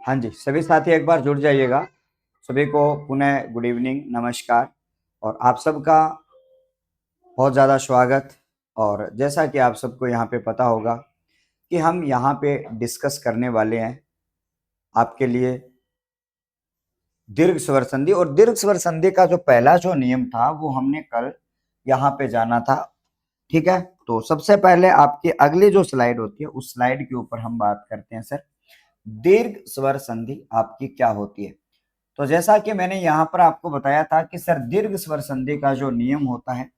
हाँ जी, सभी साथी एक बार जुड़ जाइएगा। सभी को पुनः गुड इवनिंग, नमस्कार और आप सबका बहुत ज़्यादा स्वागत। और जैसा कि आप सबको यहाँ पे पता होगा कि हम यहाँ पे डिस्कस करने वाले हैं आपके लिए दीर्घ स्वर संधि। और दीर्घ स्वर संधि का जो पहला जो नियम था वो हमने कल यहाँ पे जाना था। ठीक है, तो सबसे पहले आपकी अगली जो स्लाइड होती है उस स्लाइड के ऊपर हम बात करते हैं सर, दीर्घ स्वर संधि आपकी क्या होती है। तो जैसा कि मैंने यहाँ पर आपको बताया था कि सर दीर्घ स्वर संधि का जो नियम होता है,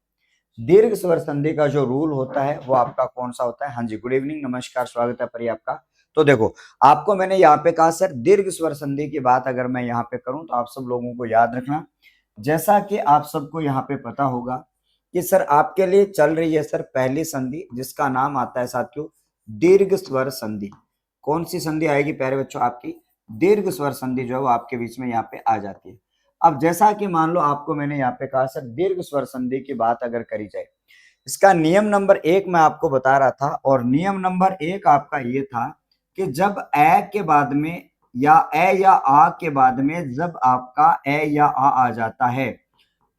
दीर्घ स्वर संधि का जो रूल होता है वो आपका कौन सा होता है। हाँ जी, गुड इवनिंग, नमस्कार, स्वागत है परी आपका। तो देखो, आपको मैंने यहाँ पे कहा सर दीर्घ स्वर संधि की बात अगर मैं यहाँ पे करूं तो आप सब लोगों को याद रखना, जैसा कि आप सबको यहाँ पे पता होगा कि सर आपके लिए चल रही है सर पहली संधि जिसका नाम आता है साथियों दीर्घ स्वर संधि। कौन सी संधि आएगी प्यारे बच्चों? आपकी दीर्घ स्वर संधि जो है वो आपके बीच में यहाँ पे आ जाती है। अब जैसा कि मान लो आपको मैंने यहाँ पे कहा सर दीर्घ स्वर संधि की बात अगर करी जाए, इसका नियम नंबर 1 मैं आपको बता रहा था। और नियम नंबर 1 आपका ये था कि जब ए के बाद में या ए या आ के बाद में जब आपका ए या आ जाता है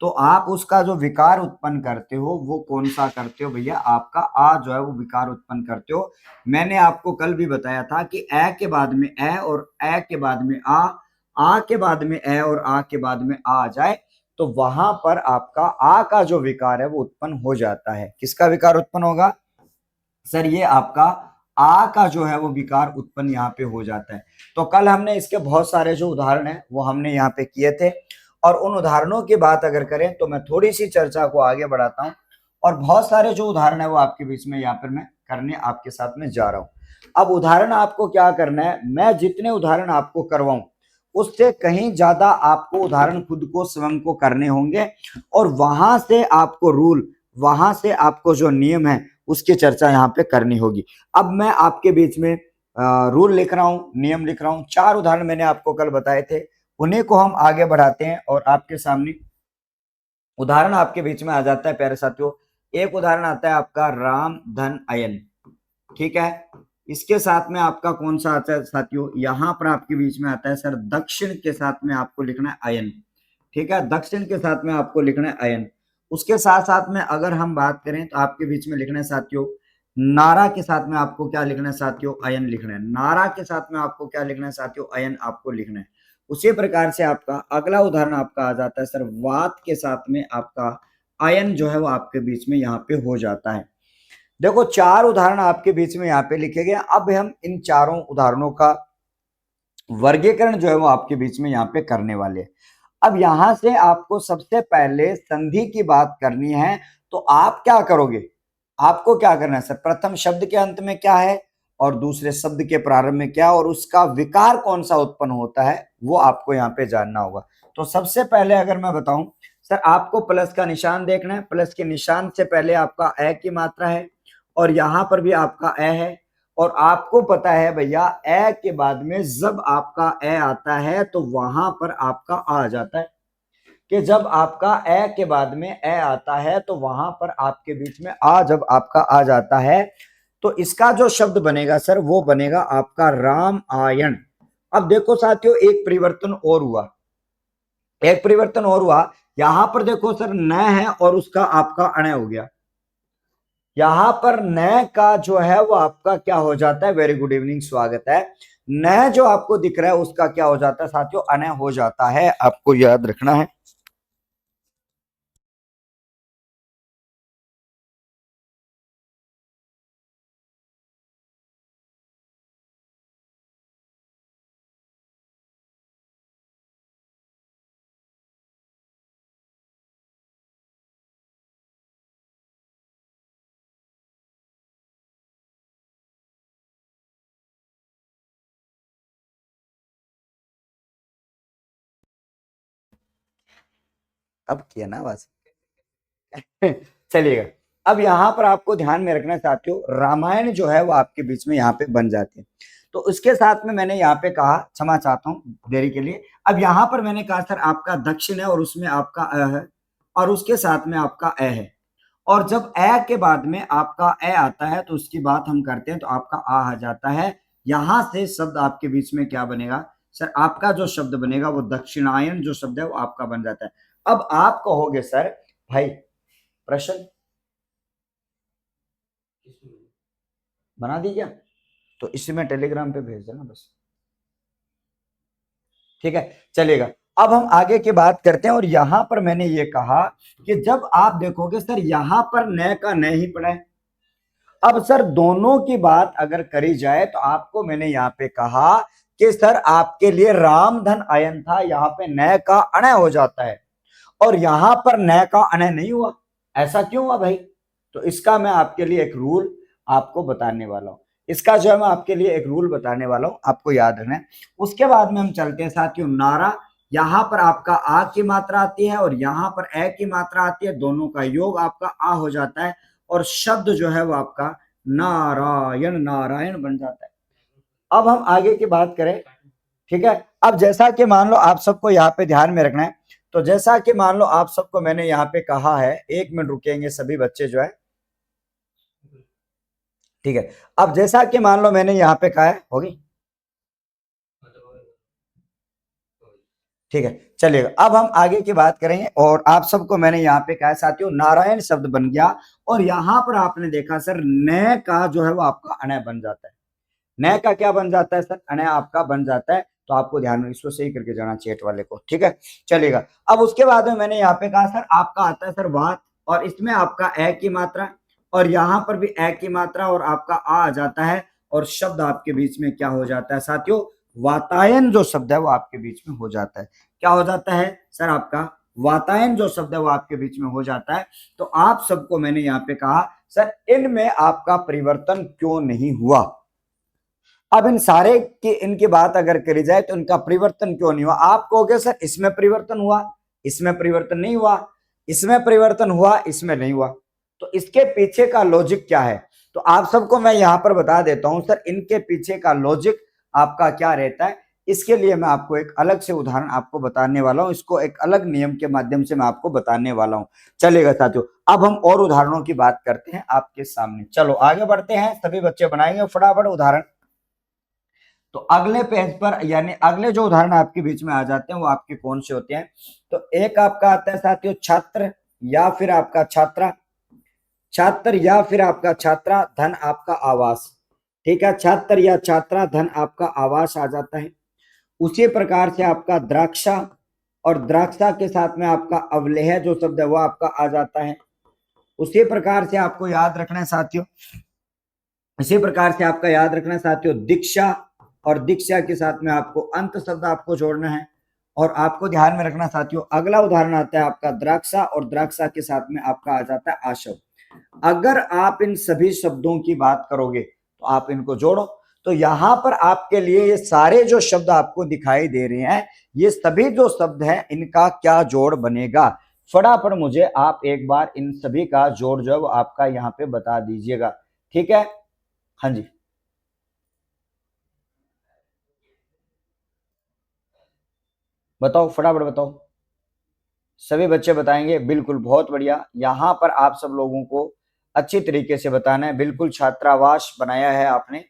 तो आप उसका जो विकार उत्पन्न करते हो वो कौन सा करते हो भैया? आपका आ जो है वो विकार उत्पन्न करते हो। मैंने आपको कल भी बताया था कि ए के बाद में ए और ए के बाद में आ के बाद में ए और आ के बाद में आ जाए तो वहां पर आपका आ का जो विकार है वो उत्पन्न हो जाता है। किसका विकार उत्पन्न होगा सर? ये आपका आ का जो है वो विकार उत्पन्न यहाँ पे हो जाता है। तो कल हमने इसके बहुत सारे जो उदाहरण है वो हमने यहाँ पे किए थे और उन उदाहरणों की बात अगर करें तो मैं थोड़ी सी चर्चा को आगे बढ़ाता हूँ और बहुत सारे जो उदाहरण है वो आपके बीच में यहाँ पर मैं करने आपके साथ में जा रहा हूँ। अब उदाहरण आपको क्या करना है, मैं जितने उदाहरण आपको करवाऊं उससे कहीं ज्यादा आपको उदाहरण खुद को स्वयं को करने होंगे और वहां से आपको रूल, वहां से आपको जो नियम है उसकी चर्चा यहाँ पे करनी होगी। अब मैं आपके बीच में रूल लिख रहा हूँ, नियम लिख रहा हूँ। 4 उदाहरण मैंने आपको कल बताए थे, उन्हीं को हम आगे बढ़ाते हैं और आपके सामने उदाहरण आपके बीच में आ जाता है प्यारे साथियों। एक उदाहरण आता है आपका राम धन अयन। ठीक है, इसके साथ में आपका कौन सा आता है साथियों? यहां पर आपके बीच में आता है सर दक्षिण के साथ में आपको लिखना है अयन। ठीक है, दक्षिण के साथ में आपको लिखना है अयन। उसके साथ साथ में अगर हम बात करें तो आपके बीच में लिखना है साथियों नारा के साथ में आपको क्या लिखना है साथियों? अयन लिखना है। नारा के साथ में आपको क्या लिखना है साथियों? अयन आपको लिखना है। उसी प्रकार से आपका अगला उदाहरण आपका आ जाता है सर वात के साथ में आपका अयन जो है वो आपके बीच में यहाँ पे हो जाता है। देखो, 4 उदाहरण आपके बीच में यहाँ पे लिखे गए। अब हम इन चारों उदाहरणों का वर्गीकरण जो है वो आपके बीच में यहाँ पे करने वाले हैं। अब यहां से आपको सबसे पहले संधि की बात करनी है तो आप क्या करोगे? आपको क्या करना है सर? प्रथम शब्द के अंत में क्या है और दूसरे शब्द के प्रारंभ में क्या और उसका विकार कौन सा उत्पन्न होता है वो आपको यहाँ पे जानना होगा। तो सबसे पहले अगर मैं बताऊं सर, आपको प्लस का निशान देखना है। प्लस के निशान से पहले आपका ए की मात्रा है और यहां पर भी आपका ए है। और आपको पता है भैया ए के बाद में जब आपका ए आता है तो वहां पर आपका आ जाता है कि जब आपका ए के बाद में ए आता है तो वहां पर आपके बीच में आ जब आपका आ जाता है तो इसका जो शब्द बनेगा सर वो बनेगा आपका राम आयन। अब देखो साथियों, एक परिवर्तन और हुआ, एक परिवर्तन और हुआ। यहां पर देखो सर न है और उसका आपका अण हो गया। यहां पर न का जो है वो आपका क्या हो जाता है? वेरी गुड इवनिंग, स्वागत है। न जो आपको दिख रहा है उसका क्या हो जाता है साथियों? अन हो जाता है, आपको याद रखना है। अब किया ना बस चलिएगा। अब यहाँ पर आपको ध्यान में रखना साथियों, रामायण जो है वो आपके बीच में यहाँ पे बन जाती है। तो उसके साथ में मैंने यहाँ पे कहा, क्षमा चाहता हूँ देरी के लिए। अब यहाँ पर मैंने कहा सर आपका दक्षिण है और उसमें आपका अ है और उसके साथ में आपका अ है। और जब ए के बाद में आपका ए आता है तो उसकी बात हम करते हैं तो आपका आ जाता है। यहां से शब्द आपके बीच में क्या बनेगा सर आपका जो शब्द बनेगा वो दक्षिणायन जो शब्द है वो आपका बन जाता है। अब आप कहोगे सर भाई प्रश्न बना दी क्या, तो इसमें टेलीग्राम पे भेज देना बस, ठीक है चलेगा। अब हम आगे की बात करते हैं, और यहां पर मैंने ये कहा कि जब आप देखोगे सर यहां पर न का न ही पड़ा है। अब सर दोनों की बात अगर करी जाए तो आपको मैंने यहाँ पे कहा कि सर आपके लिए रामधन आयन था, यहाँ पे न का अण हो जाता है, और यहां पर न का अण नहीं हुआ। ऐसा क्यों हुआ भाई, तो इसका मैं आपके लिए एक रूल आपको बताने वाला हूं। इसका जो है मैं आपके लिए एक रूल बताने वाला हूं, आपको याद रखना है। उसके बाद में हम चलते हैं साथियों नारा। यहां पर आपका आ की मात्रा आती है और यहां पर ए की मात्रा आती है, दोनों का योग आपका आ हो जाता है, और शब्द जो है वो आपका नारायण नारायण बन जाता है। अब हम आगे की बात करें, ठीक है। अब जैसा कि मान लो आप सबको यहाँ पे ध्यान में रखना है, तो जैसा कि मान लो आप सबको मैंने यहाँ पे कहा है, 1 मिनट रुकेंगे सभी बच्चे जो है, ठीक है। अब जैसा कि मान लो मैंने यहाँ पे कहा है, होगी ठीक है चलिएगा। अब हम आगे की बात करेंगे, और आप सबको मैंने यहाँ पे कहा साथियों नारायण शब्द बन गया, और यहां पर आपने देखा सर न का जो है वो आपका अण बन जाता है। न का क्या बन जाता है सर, अण आपका बन जाता है। तो आपको ध्यान में इसको सही करके जाना चैट वाले को, ठीक है चलेगा। अब उसके बाद में मैंने यहाँ पे कहा सर आपका आता है सर वात, और इसमें आपका ए की मात्रा, और यहाँ पर भी ए की मात्रा और आपका आ जाता है, और शब्द आपके बीच में क्या हो जाता है साथियों, वातायन जो शब्द है वो आपके बीच में हो जाता है। क्या हो जाता है सर, आपका वातायन जो शब्द है वो आपके बीच में हो जाता है। तो आप सबको मैंने यहाँ पे कहा सर इनमें आपका परिवर्तन क्यों नहीं हुआ। अब इन सारे की इनकी बात अगर करी जाए तो इनका परिवर्तन क्यों नहीं हुआ। आप कहोगे सर इसमें परिवर्तन हुआ, इसमें परिवर्तन नहीं हुआ, इसमें परिवर्तन हुआ, इसमें नहीं हुआ। तो इसके पीछे का लॉजिक क्या है, तो आप सबको मैं यहां पर बता देता हूं सर इनके पीछे का लॉजिक आपका क्या रहता है। इसके लिए मैं आपको एक अलग से उदाहरण आपको बताने वाला हूं, इसको एक अलग नियम के माध्यम से मैं आपको बताने वाला हूं। चलेगा साथियों, अब हम और उदाहरणों की बात करते हैं आपके सामने। चलो आगे बढ़ते हैं, सभी बच्चे बनाएंगे फटाफट उदाहरण। तो अगले पेज पर यानी अगले जो उदाहरण आपके बीच में आ जाते हैं वो आपके कौन से होते हैं, तो एक आपका आता है साथियों छात्र या फिर आपका छात्रा, छात्र या फिर आपका छात्रा धन आपका आवास, ठीक है। छात्र या छात्रा धन आपका आवास आ जाता है। उसी प्रकार से आपका द्राक्षा, और द्राक्षा के साथ में आपका अवलेह जो शब्द है वो आपका आ जाता है। उसी प्रकार से आपको याद रखना है साथियों, इसी प्रकार से आपका याद रखना है साथियों दीक्षा, और दीक्षा के साथ में आपको अंत शब्द आपको जोड़ना है। और आपको ध्यान में रखना साथियों अगला उदाहरण आता है आपका द्राक्षा, और द्राक्षा के साथ में आपका आ जाता है आशव। अगर आप इन सभी शब्दों की बात करोगे तो आप इनको जोड़ो, तो यहां पर आपके लिए ये सारे जो शब्द आपको दिखाई दे रहे हैं, ये सभी जो शब्द हैं इनका क्या जोड़ बनेगा। फटाफट मुझे आप एक बार इन सभी का जोड़ जो है वो आपका यहाँ पे बता दीजिएगा, ठीक है। हाँ जी बताओ फटाफट बताओ, सभी बच्चे बताएंगे, बिल्कुल बहुत बढ़िया। यहाँ पर आप सब लोगों को अच्छी तरीके से बताना है, बिल्कुल छात्रावास बनाया है आपने।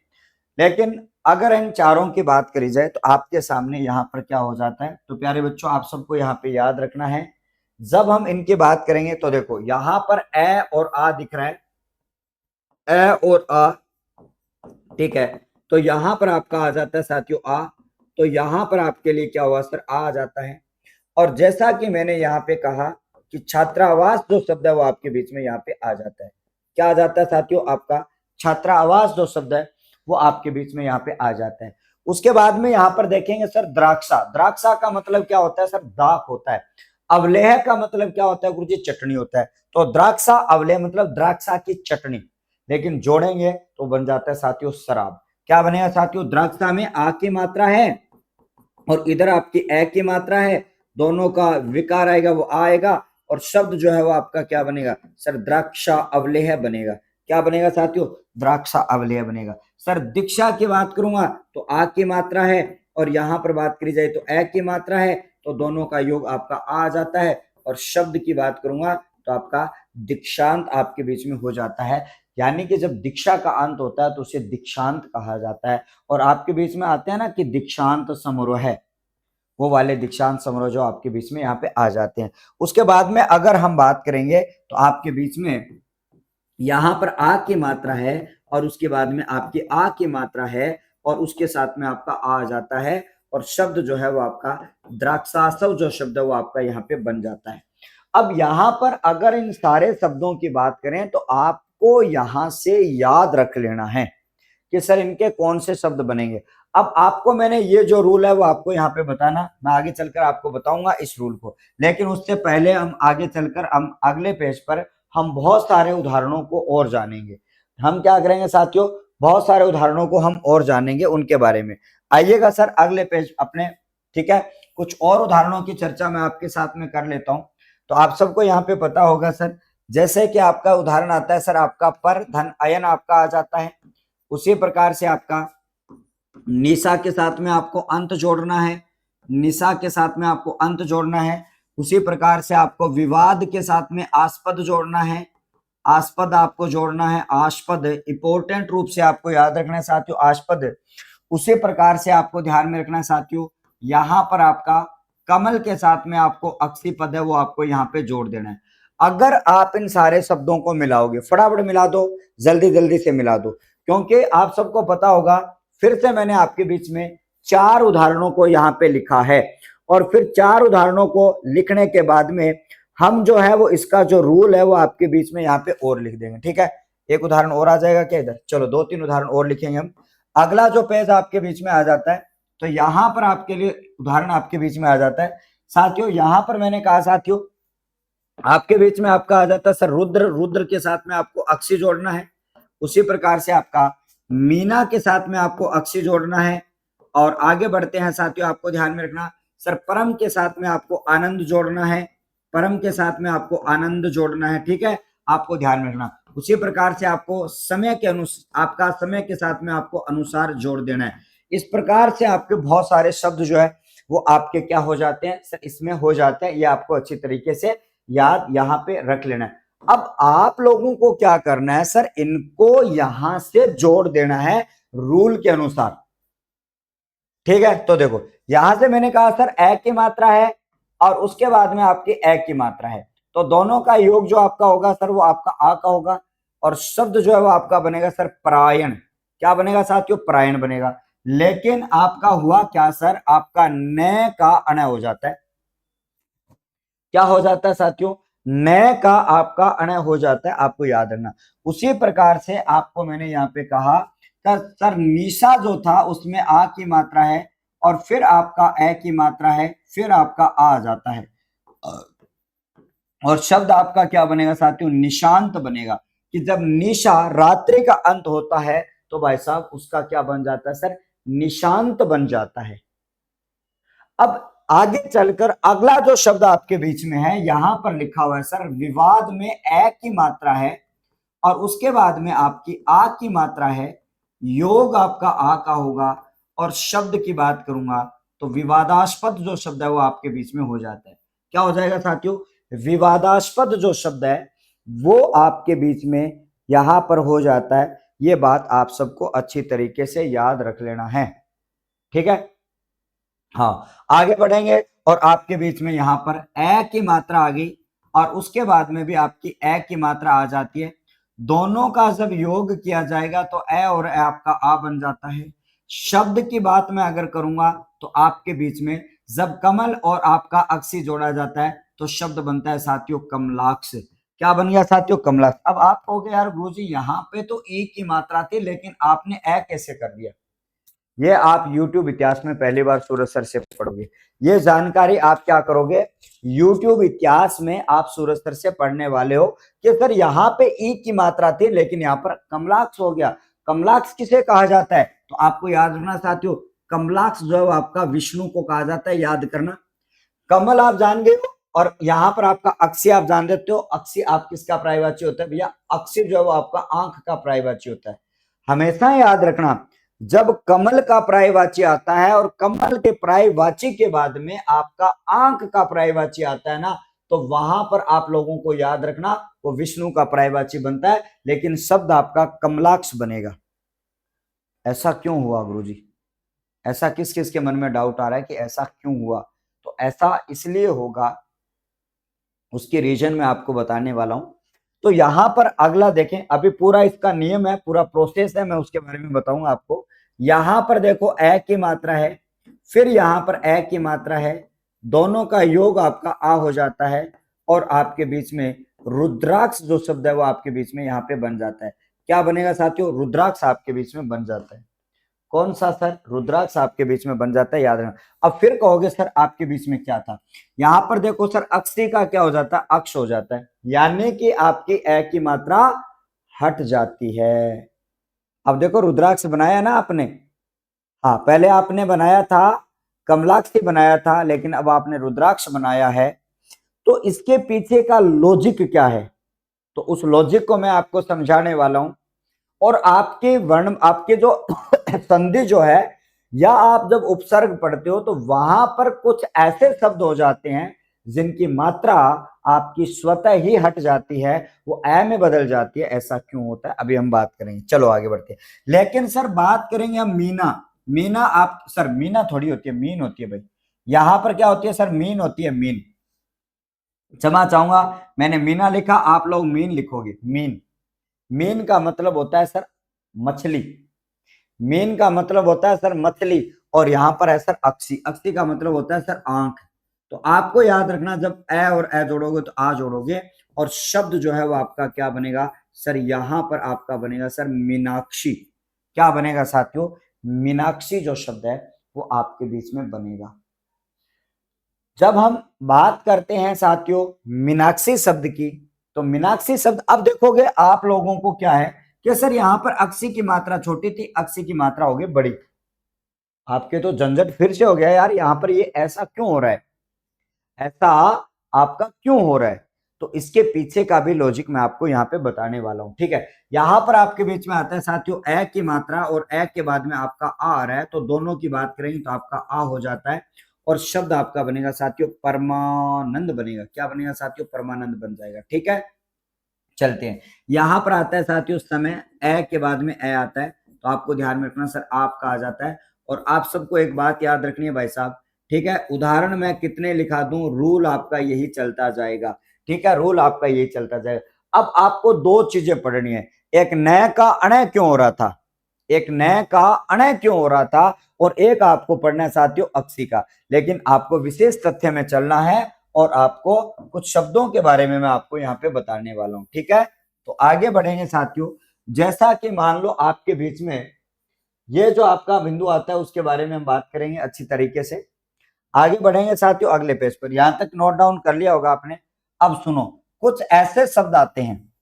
लेकिन अगर इन चारों की बात करी जाए तो आपके सामने यहाँ पर क्या हो जाता है, तो प्यारे बच्चों आप सबको यहाँ पे याद रखना है, जब हम इनकी बात करेंगे तो देखो यहाँ पर ए और आ दिख रहा है, ए और आ, ठीक है। तो यहाँ पर आपका आ जाता है साथियों आ, तो यहाँ पर आपके लिए क्या हुआ सर आ जाता है। और जैसा कि मैंने यहाँ पे कहा कि छात्रावास जो शब्द है वो आपके बीच में यहाँ पे आ जाता है। क्या आ जाता है साथियों, आपका छात्रावास जो शब्द है वो आपके बीच में यहाँ पे आ जाता है। उसके बाद में यहाँ पर देखेंगे सर द्राक्षा, द्राक्षा का मतलब क्या होता है सर, दाख होता है। अवलेह का मतलब क्या होता है गुरुजी, चटनी होता है। तो द्राक्षा अवलेह मतलब द्राक्षा की चटनी, लेकिन जोड़ेंगे तो बन जाता है साथियों शराब। क्या बनेगा साथियों, द्राक्षा में आ की मात्रा है और इधर आपकी ए की मात्रा है, दोनों का विकार आएगा वो आएगा, और शब्द जो है वो आपका क्या बनेगा सर, द्राक्षा अवलेह बनेगा। क्या बनेगा साथियों, द्राक्षा अवलेह बनेगा। सर दीक्षा की बात करूंगा तो आ की मात्रा है, और यहां पर बात करी जाए तो ए की मात्रा है, तो दोनों का योग आपका आ जाता है। और शब्द की बात करूंगा तो आपका दीक्षांत आपके बीच में हो जाता है। यानी कि जब दीक्षा का अंत होता है तो उसे दीक्षांत कहा जाता है। और आपके बीच में आते हैं ना कि दीक्षांत समारोह है, वो वाले दीक्षांत समारोह जो आपके बीच में यहाँ पे आ जाते हैं। उसके बाद में अगर हम बात करेंगे तो आपके बीच में यहाँ पर आ की मात्रा है और उसके बाद में आपकी आ की मात्रा है और उसके साथ में आपका आ जाता है और शब्द जो है वो आपका द्राक्षासव जो शब्द है वो आपका यहाँ पे बन जाता है। अब यहाँ पर अगर इन सारे शब्दों की बात करें तो आपको यहाँ से याद रख लेना है कि सर इनके कौन से शब्द बनेंगे। अब आपको मैंने ये जो रूल है वो आपको यहाँ पे बताना, मैं आगे चलकर आपको बताऊंगा इस रूल को, लेकिन उससे पहले हम आगे चलकर हम अगले पेज पर हम बहुत सारे उदाहरणों को और जानेंगे। हम क्या करेंगे साथियों, बहुत सारे उदाहरणों को हम और जानेंगे उनके बारे में। आइएगा सर अगले पेज अपने, ठीक है। कुछ और उदाहरणों की चर्चा मैं आपके साथ में कर लेता हूं। तो आप सबको यहाँ पे पता होगा सर, जैसे कि आपका उदाहरण आता है सर, आपका पर धन अयन आपका आ जाता है, उसी प्रकार से आपका निशा के साथ में आपको अंत जोड़ना है, निशा के साथ में आपको अंत जोड़ना है। उसी प्रकार से आपको विवाद के साथ में आस्पद जोड़ना है, आस्पद आपको जोड़ना है, आस्पद इंपॉर्टेंट रूप से आपको याद रखना है साथियों, आस्पद। उसी प्रकार से आपको ध्यान में रखना है साथियों, यहां पर आपका कमल के साथ में आपको अक्षी पद है वो आपको यहाँ पे जोड़ देना है। अगर आप इन सारे शब्दों को मिलाओगे, फटाफट मिला दो, जल्दी जल्दी से मिला दो, क्योंकि आप सबको पता होगा, फिर से मैंने आपके बीच में 4 उदाहरणों को यहाँ पे लिखा है और फिर 4 उदाहरणों को लिखने के बाद में हम जो है वो इसका जो रूल है वो आपके बीच में यहाँ पे और लिख देंगे, ठीक है। एक उदाहरण और आ जाएगा क्या इधर, चलो 2-3 उदाहरण और लिखेंगे हम। अगला जो पेज आपके बीच में आ जाता है, तो यहां पर आपके लिए उदाहरण आपके बीच में आ जाता है साथियों। यहां पर मैंने कहा साथियों आपके बीच में आपका आ जाता है सर रुद्र, रुद्र के साथ में आपको अक्षी जोड़ना है। उसी प्रकार से आपका मीना के साथ में आपको अक्षी जोड़ना है। और आगे बढ़ते हैं साथियों, आपको ध्यान में रखना सर परम के साथ में आपको आनंद जोड़ना है, परम के साथ में आपको आनंद जोड़ना है, ठीक है, आपको ध्यान में रखना। उसी प्रकार से आपको समय के अनुसार, आपका समय के साथ में आपको अनुसार जोड़ देना है। इस प्रकार से आपके बहुत सारे शब्द जो है वो आपके क्या हो जाते हैं सर, इसमें हो जाते हैं। ये आपको अच्छी तरीके से याद यहाँ पे रख लेना है। अब आप लोगों को क्या करना है सर, इनको यहां से जोड़ देना है रूल के अनुसार, ठीक है। तो देखो यहां से मैंने कहा सर ए की मात्रा है और उसके बाद में आपकी ए की मात्रा है, तो दोनों का योग जो आपका होगा सर वो आपका आ का होगा और शब्द जो है वो आपका बनेगा सर परायण। क्या बनेगा साथियों, परायण बनेगा। लेकिन आपका हुआ क्या सर, आपका न का अण हो जाता है। क्या हो जाता है साथियों, न का आपका अण हो जाता है, आपको याद रखना। उसी प्रकार से आपको मैंने यहाँ पे कहा सर निशा जो था उसमें आ की मात्रा है और फिर आपका ए की मात्रा है, फिर आपका आ जाता है और शब्द आपका क्या बनेगा साथियों, निशांत बनेगा। कि जब निशा रात्रि का अंत होता है तो भाई साहब उसका क्या बन जाता है सर, निशांत बन जाता है। अब आगे चलकर अगला जो शब्द आपके बीच में है यहां पर लिखा हुआ है सर विवाद में ए की मात्रा है और उसके बाद में आपकी आ की मात्रा है, योग आपका आ का होगा और शब्द की बात करूंगा तो विवादास्पद जो शब्द है वो आपके बीच में हो जाता है। क्या हो जाएगा साथियों, विवादास्पद जो शब्द है वो आपके बीच में यहां पर हो जाता है। ये बात आप सबको अच्छी तरीके से याद रख लेना है, ठीक है। हाँ आगे बढ़ेंगे और आपके बीच में यहां पर ए की मात्रा आ गई और उसके बाद में भी आपकी ए की मात्रा आ जाती है। दोनों का जब योग किया जाएगा तो ए और ए आपका आ बन जाता है। शब्द की बात मैं अगर करूंगा तो आपके बीच में जब कमल और आपका अक्षी जोड़ा जाता है तो शब्द बनता है साथियों कमलाक्ष। क्या बन गया साथियों, कमलाक्ष। अब आप कहोगे यार गुरुजी यहाँ पे तो ई की मात्रा थी लेकिन आपने ए कैसे कर दिया। ये आप YouTube इतिहास में पहली बार सूरज सर से पढ़ोगे, ये जानकारी आप क्या करोगे YouTube इतिहास में आप सूरज सर से पढ़ने वाले हो कि सर यहाँ पे ई की मात्रा थी लेकिन यहाँ पर कमलाक्ष हो गया। कमलाक्ष किसे कहा जाता है, तो आपको याद रखना साथियों, कमलाक्ष जो है आपका विष्णु को कहा जाता है, याद करना। कमल आप जान गए हो और यहाँ पर आपका अक्षी आप जान देते हो। अक्षी आप किसका पर्यायवाची होता है भैया, अक्षी जो है वो आपका आंख का पर्यायवाची होता है। हमेशा याद रखना जब कमल का पर्यायवाची आता है और कमल के पर्यायवाची के बाद में आपका आंख का पर्यायवाची आता है ना, तो वहां पर आप लोगों को याद रखना वो विष्णु का पर्यायवाची बनता है, लेकिन शब्द आपका कमलाक्ष बनेगा। ऐसा क्यों हुआ गुरुजी? ऐसा किस किस के मन में डाउट आ रहा है कि ऐसा क्यों हुआ? तो ऐसा इसलिए होगा, उसके रीजन में आपको बताने वाला हूं। तो यहां पर अगला देखें, अभी पूरा इसका नियम है, पूरा प्रोसेस है, मैं उसके बारे में बताऊंगा आपको। यहां पर देखो ए की मात्रा है, फिर यहां पर ए की मात्रा है, दोनों का योग आपका आ हो जाता है, और आपके बीच में रुद्राक्ष जो शब्द है वो आपके बीच में यहाँ पे बन जाता है। क्या बनेगा साथियों? रुद्राक्ष आपके बीच में बन जाता है। कौन सा सर? रुद्राक्ष आपके बीच में बन जाता है, याद रखना। अब फिर कहोगे सर आपके बीच में क्या था? यहां पर देखो सर, अक्षी का क्या हो जाता है? अक्ष हो जाता है, यानी कि आपकी ए की मात्रा हट जाती है। अब देखो रुद्राक्ष बनाया ना आपने, हाँ पहले आपने बनाया था कमलाक्ष बनाया था, लेकिन अब आपने रुद्राक्ष बनाया है। तो इसके पीछे का लॉजिक क्या है? तो उस लॉजिक को मैं आपको समझाने वाला हूं। और आपके वर्ण, आपके जो संधि जो है, या आप जब उपसर्ग पढ़ते हो तो वहां पर कुछ ऐसे शब्द हो जाते हैं जिनकी मात्रा आपकी स्वतः ही हट जाती है, वो ए में बदल जाती है। ऐसा क्यों होता है अभी हम बात करेंगे, चलो आगे बढ़ते हैं। लेकिन सर बात करेंगे हम मीना। मीना आप सर, मीना थोड़ी होती है, मीन होती है भाई। यहां पर क्या होती है सर? मीन होती है, मीन। क्षमा चाहूंगा, मैंने मीना लिखा, आप लोग मीन लिखोगे। मीन, मीन का मतलब होता है सर मछली। मीन का मतलब होता है सर मछली, और यहां पर है सर अक्षी। अक्षी का मतलब होता है सर आंख। तो आपको याद रखना, जब ए और ए जोड़ोगे तो आ जोड़ोगे, और शब्द जो है वो आपका क्या बनेगा सर? यहां पर आपका बनेगा सर मीनाक्षी। क्या बनेगा साथियों? मीनाक्षी जो शब्द है वो आपके बीच में बनेगा। जब हम बात करते हैं साथियों मीनाक्षी शब्द की, तो मीनाक्षी शब्द, अब देखोगे आप लोगों को क्या है कि सर यहां पर अक्षी की मात्रा छोटी थी, अक्षी की मात्रा हो गई बड़ी। आपके तो झंझट फिर से हो गया यार, यहां पर ये ऐसा क्यों हो रहा है? ऐसा आपका क्यों हो रहा है? तो इसके पीछे का भी लॉजिक मैं आपको यहाँ पे बताने वाला हूं, ठीक है। यहां पर आपके बीच में आता है साथियों ए की मात्रा, और ए के बाद में आपका आ रहा है, तो दोनों की बात करेंगे तो आपका आ हो जाता है, और शब्द आपका बनेगा साथियों परमानंद बनेगा। क्या बनेगा साथियों? परमानंद बन जाएगा, ठीक है। चलते हैं, यहां पर आता है साथियों समय, ए के बाद में ए आता है, तो आपको ध्यान में रखना सर आपका आ जाता है। और आप सबको एक बात याद रखनी है भाई साहब, ठीक है, उदाहरण मैं कितने लिखा दूं, रूल आपका यही चलता जाएगा, ठीक है, रूल आपका यही चलता जाएगा। अब आपको दो चीजें पढ़नी है, एक नए का अणय क्यों हो रहा था, एक नए का अणय क्यों हो रहा था, और एक आपको पढ़ना है साथियों अक्षी का। लेकिन आपको विशेष तथ्य में चलना है, और आपको कुछ शब्दों के बारे में मैं आपको यहाँ पे बताने वाला हूँ, ठीक है। तो आगे बढ़ेंगे साथियों, जैसा कि मान लो आपके बीच में ये जो आपका बिंदु आता है उसके बारे में हम बात करेंगे अच्छी तरीके से। आगे बढ़ेंगे साथियों अगले पेज पर, यहां तक नोट डाउन कर लिया होगा आपने। अब सुनो, कुछ ऐसे शब्द आते हैं,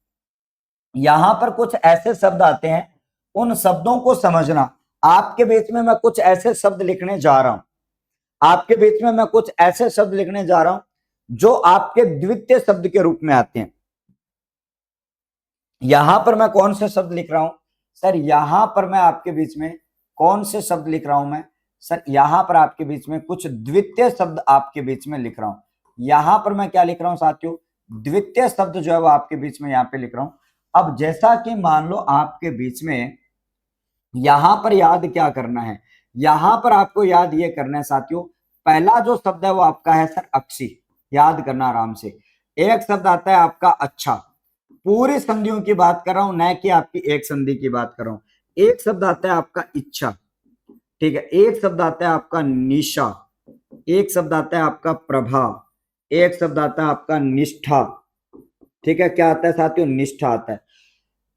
यहां पर कुछ ऐसे शब्द आते हैं, उन शब्दों को समझना। आपके बीच में मैं कुछ ऐसे शब्द लिखने जा रहा हूं, आपके बीच में मैं कुछ ऐसे शब्द लिखने जा रहा हूं जो आपके द्वितीय शब्द के रूप में आते हैं। यहां पर मैं कौन से शब्द लिख रहा हूं सर? यहां पर मैं आपके बीच में कौन से शब्द लिख रहा हूं मैं सर? यहां पर आपके बीच में कुछ द्वितीय शब्द आपके बीच में लिख रहा हूं। यहां पर मैं क्या लिख रहा हूं साथियों? द्वितीय शब्द जो है वो आपके बीच में यहां पे लिख रहा हूं। अब जैसा कि मान लो आपके बीच में यहां पर याद क्या करना है, यहां पर आपको याद ये करना है साथियों, पहला जो शब्द है वो आपका है सर अक्षी। याद करना आराम से। एक शब्द आता है आपका अच्छा, पूरी संधियों की बात कर रहा हूं, न कि आपकी एक संधि की बात कर रहा हूं। एक शब्द आता है आपका इच्छा, ठीक है, एक शब्द आता है आपका निशा, एक शब्द आता है आपका प्रभा, एक शब्द आता है आपका निष्ठा, ठीक है। क्या आता है साथियों? निष्ठा आता है।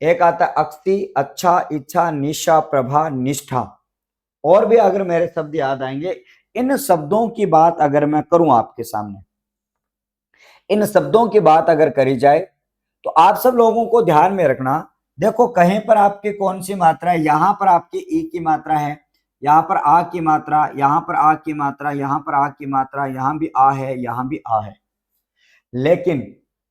एक आता है अक्षी, अच्छा, इच्छा, निशा, प्रभा, निष्ठा। और भी अगर मेरे शब्द याद आएंगे, इन शब्दों की बात अगर मैं करूं आपके सामने, इन शब्दों की बात अगर करी जाए, तो आप सब लोगों को ध्यान में रखना। देखो कहीं पर आपकी कौन सी मात्रा है, यहां पर आपकी ई की मात्रा है, यहां पर आ की मात्रा, यहां पर आ की मात्रा, यहां पर आ की मात्रा, यहां भी आ है, यहां भी आ है। लेकिन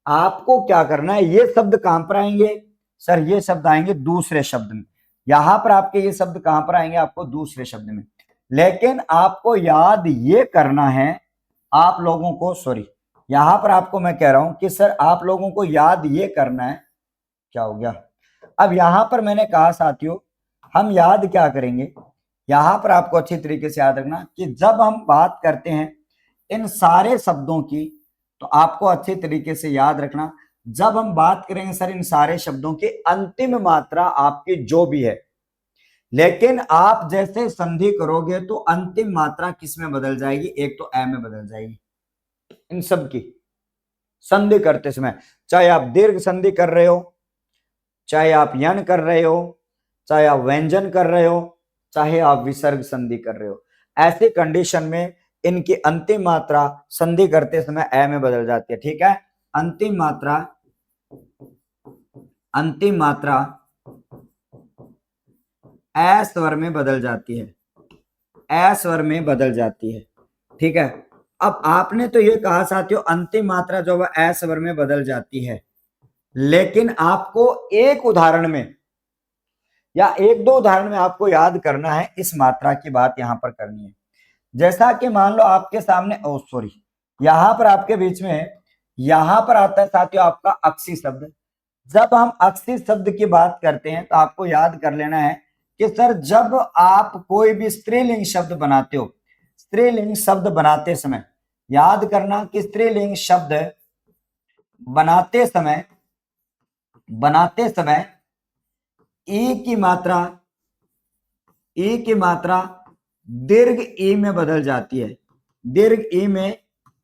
आपको क्या करना है, ये शब्द कहां पर आएंगे सर? ये शब्द आएंगे दूसरे शब्द में। यहां पर आपके ये शब्द कहां पर आएंगे? आपको दूसरे शब्द में। लेकिन आपको याद ये करना है, आप लोगों को, सॉरी, यहां पर आपको मैं कह रहा हूं कि सर आप लोगों को याद ये करना है, क्या हो गया, अब यहां पर मैंने कहा साथियों हम याद क्या करेंगे, यहां पर आपको अच्छी तरीके से याद रखना कि जब हम बात करते हैं इन सारे शब्दों की, तो आपको अच्छी तरीके से याद रखना, जब हम बात करेंगे सर इन सारे शब्दों की अंतिम मात्रा आपकी जो भी है, लेकिन आप जैसे संधि करोगे तो अंतिम मात्रा किस में बदल जाएगी, एक तो ए में बदल जाएगी। इन सब की संधि करते समय, चाहे आप दीर्घ संधि कर रहे हो, चाहे आप यन कर रहे हो, चाहे आप व्यंजन कर रहे हो, चाहे आप विसर्ग संधि कर रहे हो, ऐसी कंडीशन में इनकी अंतिम मात्रा संधि करते समय ए में बदल जाती है। ठीक है, अंतिम मात्रा ए स्वर में बदल जाती है, ए स्वर में बदल जाती है। ठीक है, अब आपने तो ये कहा साथियों अंतिम मात्रा जो है ए स्वर में बदल जाती है, लेकिन आपको एक उदाहरण में या एक दो उदाहरण में आपको याद करना है, इस मात्रा की बात यहां पर करनी है। जैसा कि मान लो आपके सामने सॉरी यहां पर आपके बीच में यहां पर आता है साथियों आपका अक्षी शब्द। जब हम अक्षी शब्द की बात करते हैं तो आपको याद कर लेना है कि सर जब आप कोई भी स्त्रीलिंग शब्द बनाते हो, स्त्रीलिंग शब्द बनाते समय याद करना कि स्त्रीलिंग शब्द बनाते समय ई की मात्रा दीर्घ ई में बदल जाती है, दीर्घ ई में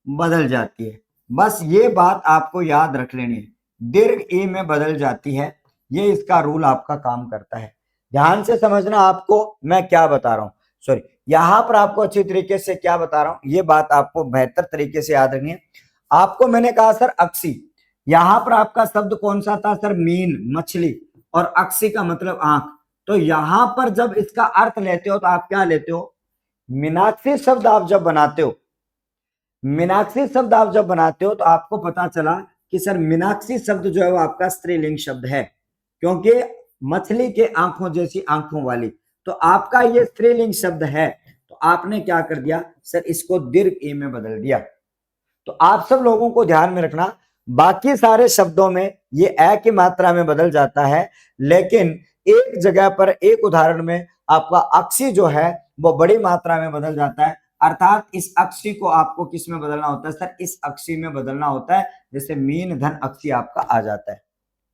बदल जाती है। बस ये बात आपको याद रख लेनी है, दीर्घ ई में बदल जाती है, ये इसका रूल आपका काम करता है। ध्यान से समझना आपको मैं क्या बता रहा हूं, सॉरी यहां पर आपको अच्छी तरीके से क्या बता रहा हूं, ये बात आपको बेहतर तरीके से याद रखनी है। आपको मैंने कहा सर अक्षी, यहां पर आपका शब्द कौन सा था सर, मीन मछली, और अक्षी का मतलब आंख। तो यहां पर जब इसका अर्थ लेते हो तो आप क्या लेते हो, मीनाक्षी शब्द आप जब बनाते हो, मीनाक्षी शब्द आप जब बनाते हो तो आपको पता चला कि सर मीनाक्षी शब्द जो है वो आपका स्त्रीलिंग शब्द है, क्योंकि मछली के आंखों जैसी आंखों वाली, तो आपका ये स्त्रीलिंग शब्द है। तो आपने क्या कर दिया सर, इसको दीर्घ ई में बदल दिया। तो आप सब लोगों को ध्यान में रखना, बाकी सारे शब्दों में ये ए की मात्रा में बदल जाता है, लेकिन एक जगह पर एक उदाहरण में आपका अक्षी जो है वो बड़ी मात्रा में बदल जाता है, अर्थात इस अक्षी को आपको किस में बदलना होता है सर, इस अक्षी में बदलना होता है, जैसे मीन धन अक्षी आपका आ जाता है।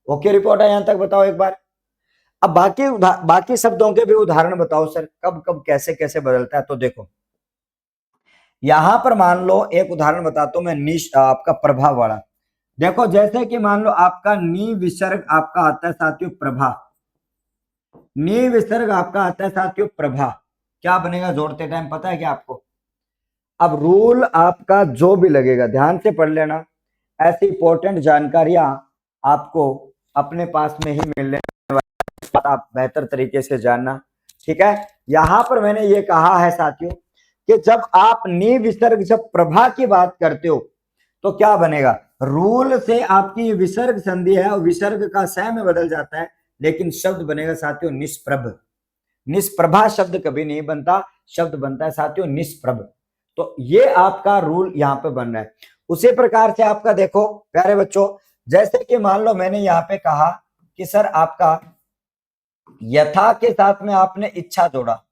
ओके रिपोर्ट है यहां तक, बताओ एक बार। अब बाकी शब्दों के भी उदाहरण बताओ सर, कब कब कैसे कैसे बदलता है। तो देखो यहां पर मान लो एक उदाहरण बताता हूं मैं, आपका प्रभाव वाला। देखो जैसे कि मान लो आपका नी विसर्ग आपका आता है साथियों प्रभा, नी विसर्ग आपका आता है साथियों प्रभा, क्या बनेगा जोड़ते टाइम, पता है क्या आपको। अब रूल आपका जो भी लगेगा ध्यान से पढ़ लेना, ऐसी इंपॉर्टेंट जानकारियां आपको अपने पास में ही मिलने वाली, आप बेहतर तरीके से जानना। ठीक है, यहां पर मैंने ये कहा है साथियों कि जब आप नी विसर्ग जब प्रभा की बात करते हो तो क्या बनेगा, रूल से आपकी विसर्ग संधि है और विसर्ग का स में बदल जाता है, लेकिन शब्द बनेगा साथियों निष्प्रभ। निष्प्रभा शब्द कभी नहीं बनता, शब्द बनता है साथियों निष्प्रभ। तो ये आपका रूल यहां पे बन रहा है। उसी प्रकार से आपका देखो प्यारे बच्चों, जैसे कि मान लो मैंने यहाँ पे कहा कि सर आपका यथा के साथ में आपने इच्छा जोड़ा,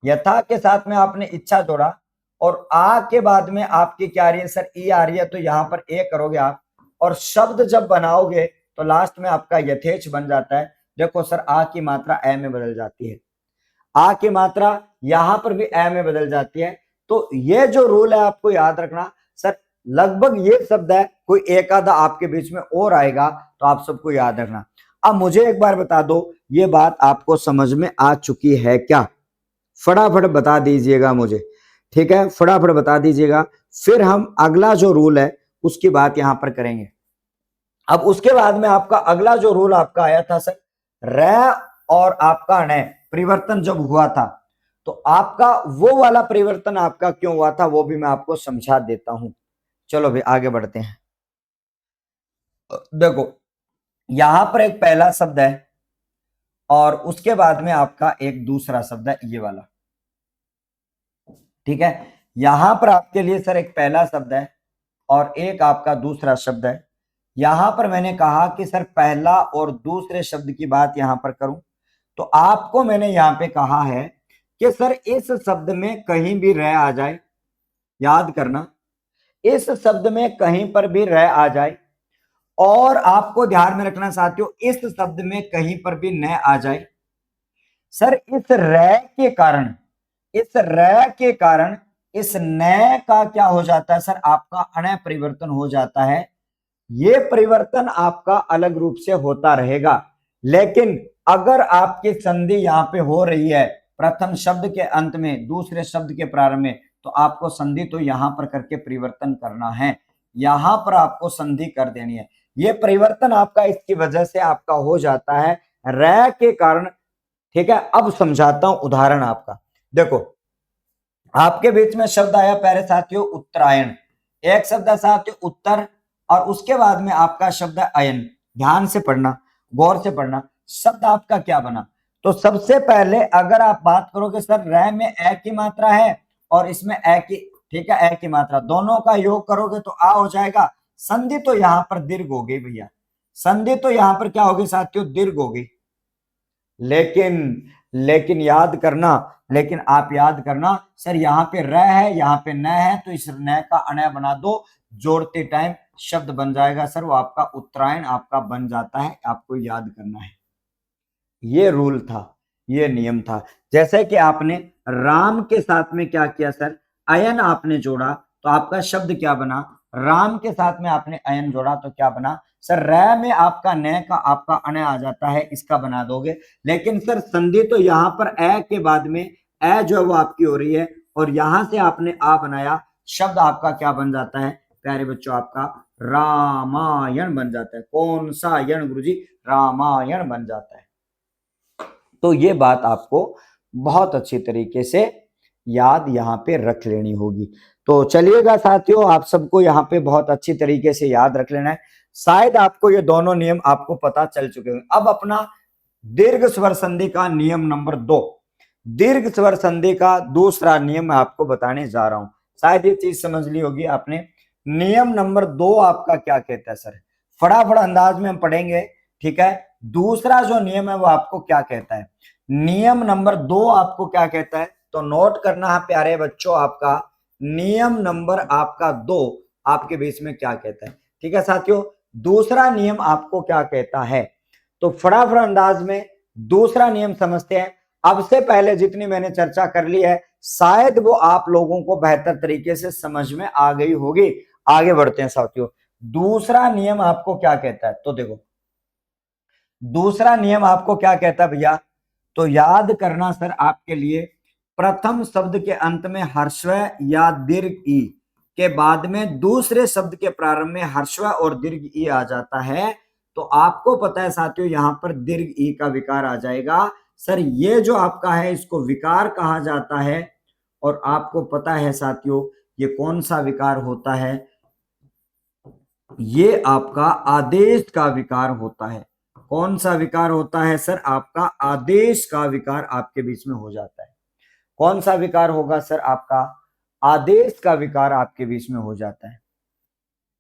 यथा के साथ में आपने इच्छा जोड़ा, और आ के बाद में आपकी क्या आ रही है सर, ई आ रही है, तो यहां पर ए करोगे आप, और शब्द जब बनाओगे तो लास्ट में आपका यथेच बन जाता है। देखो सर आ की मात्रा ए में बदल जाती है, आ की मात्रा यहां पर भी ए में बदल जाती है। तो ये जो रूल है आपको याद रखना सर, लगभग ये शब्द है, कोई एक आधा आपके बीच में और आएगा तो आप सबको याद रखना। अब मुझे एक बार बता दो ये बात आपको समझ में आ चुकी है क्या, फटाफट बता दीजिएगा मुझे। ठीक है, फटाफट बता दीजिएगा, फिर हम अगला जो रूल है उसकी बात यहां पर करेंगे। अब उसके बाद में आपका अगला जो रूल आपका आया था सर, र और आपका न परिवर्तन जब हुआ था, तो आपका वो वाला परिवर्तन आपका क्यों हुआ था वो भी मैं आपको समझा देता हूं। चलो भाई आगे बढ़ते हैं। देखो यहां पर एक पहला शब्द है और उसके बाद में आपका एक दूसरा शब्द है ये वाला। ठीक है, यहां पर आपके लिए सर एक पहला शब्द है और एक आपका दूसरा शब्द है। यहां पर मैंने कहा कि सर पहला और दूसरे शब्द की बात यहां पर करूं तो आपको मैंने यहां पे कहा है कि सर इस शब्द में कहीं भी रह आ जाए, याद करना, इस शब्द में कहीं पर भी रह आ जाए और आपको ध्यान में रखना साथियों इस शब्द में कहीं पर भी न आ जाए। सर इस रह के कारण, इस रह के कारण इस न का क्या हो जाता है सर, आपका अण परिवर्तन हो जाता है। ये परिवर्तन आपका अलग रूप से होता रहेगा, लेकिन अगर आपकी संधि यहां पे हो रही है प्रथम शब्द के अंत में दूसरे शब्द के प्रारंभ में, तो आपको संधि तो यहां पर करके परिवर्तन करना है, यहां पर आपको संधि कर देनी है। ये परिवर्तन आपका इसकी वजह से आपका हो जाता है रह के कारण। ठीक है, अब समझाता हूं उदाहरण आपका। देखो आपके बीच में शब्द आया पहले साथियों उत्तरायण, एक शब्द है साथियों उत्तर और उसके बाद में आपका शब्द है अयन। ध्यान से पढ़ना, गौर से पढ़ना, शब्द आपका क्या बना। तो सबसे पहले अगर आप बात करोगे सर रह में ए की मात्रा है और इसमें ए की, ठीक है, ए की मात्रा, दोनों का योग करोगे तो आ हो जाएगा। संधि तो यहां पर दीर्घ हो गई भैया, संधि तो यहां पर क्या होगी साथियों, दीर्घ होगी। लेकिन याद करना, लेकिन आप याद करना सर यहाँ पे र है यहाँ पे न है, तो इस न का अण बना दो, जोड़ते टाइम शब्द बन जाएगा सर, वो आपका उत्तरायण आपका बन जाता है। आपको याद करना है, ये रूल था, ये नियम था। जैसे कि आपने राम के साथ में क्या किया सर, अयन आपने जोड़ा तो आपका शब्द क्या बना, राम के साथ में आपने अयन जोड़ा तो क्या बना सर, र में आपका न का आपका अण आ जाता है, इसका बना दोगे। लेकिन सर संधि तो यहां पर ए के बाद में ए जो है वो आपकी हो रही है और यहां से आपने आ बनाया, शब्द आपका क्या बन जाता है प्यारे बच्चों, आपका रामायण बन जाता है। कौन सा यण गुरुजी, रामायण बन जाता है। तो ये बात आपको बहुत अच्छी तरीके से याद यहाँ पे रख लेनी होगी। तो चलिएगा साथियों, आप सबको यहाँ पे बहुत अच्छी तरीके से याद रख लेना है। शायद आपको ये दोनों नियम आपको पता चल चुके होंगे। अब अपना दीर्घ स्वर संधि का नियम नंबर 2, दीर्घ स्वर संधि का दूसरा नियम मैं आपको बताने जा रहा हूं। शायद ये चीज समझ ली होगी आपने। नियम नंबर 2 आपका क्या कहता है सर, फटाफट अंदाज में हम पढ़ेंगे। ठीक है, दूसरा जो नियम है वो आपको क्या कहता है, नियम नंबर 2 आपको क्या कहता है, तो नोट करना है प्यारे बच्चों, आपका नियम नंबर आपका 2 आपके बीच में क्या कहता है। ठीक है साथियों, दूसरा नियम आपको क्या कहता है, तो फटाफट अंदाज में दूसरा नियम समझते हैं। अब से पहले जितनी मैंने चर्चा कर ली है शायद वो आप लोगों को बेहतर तरीके से समझ में आ गई होगी। आगे बढ़ते हैं साथियों, दूसरा नियम आपको क्या कहता है, तो देखो दूसरा नियम आपको क्या कहता है भैया, तो याद करना सर आपके लिए, प्रथम शब्द के अंत में हर्षव या दीर्घ ई के बाद में दूसरे शब्द के प्रारंभ में हर्षव और दीर्घ ई आ जाता है, तो आपको पता है साथियों यहां पर दीर्घ ई का विकार आ जाएगा। सर ये जो आपका है इसको विकार कहा जाता है, और आपको पता है साथियों ये कौन सा विकार होता है, ये आपका आदेश का विकार होता है। कौन सा विकार होता है सर, आपका आदेश का विकार आपके बीच में हो जाता है। कौन सा विकार होगा सर, आपका आदेश का विकार आपके बीच में हो जाता है।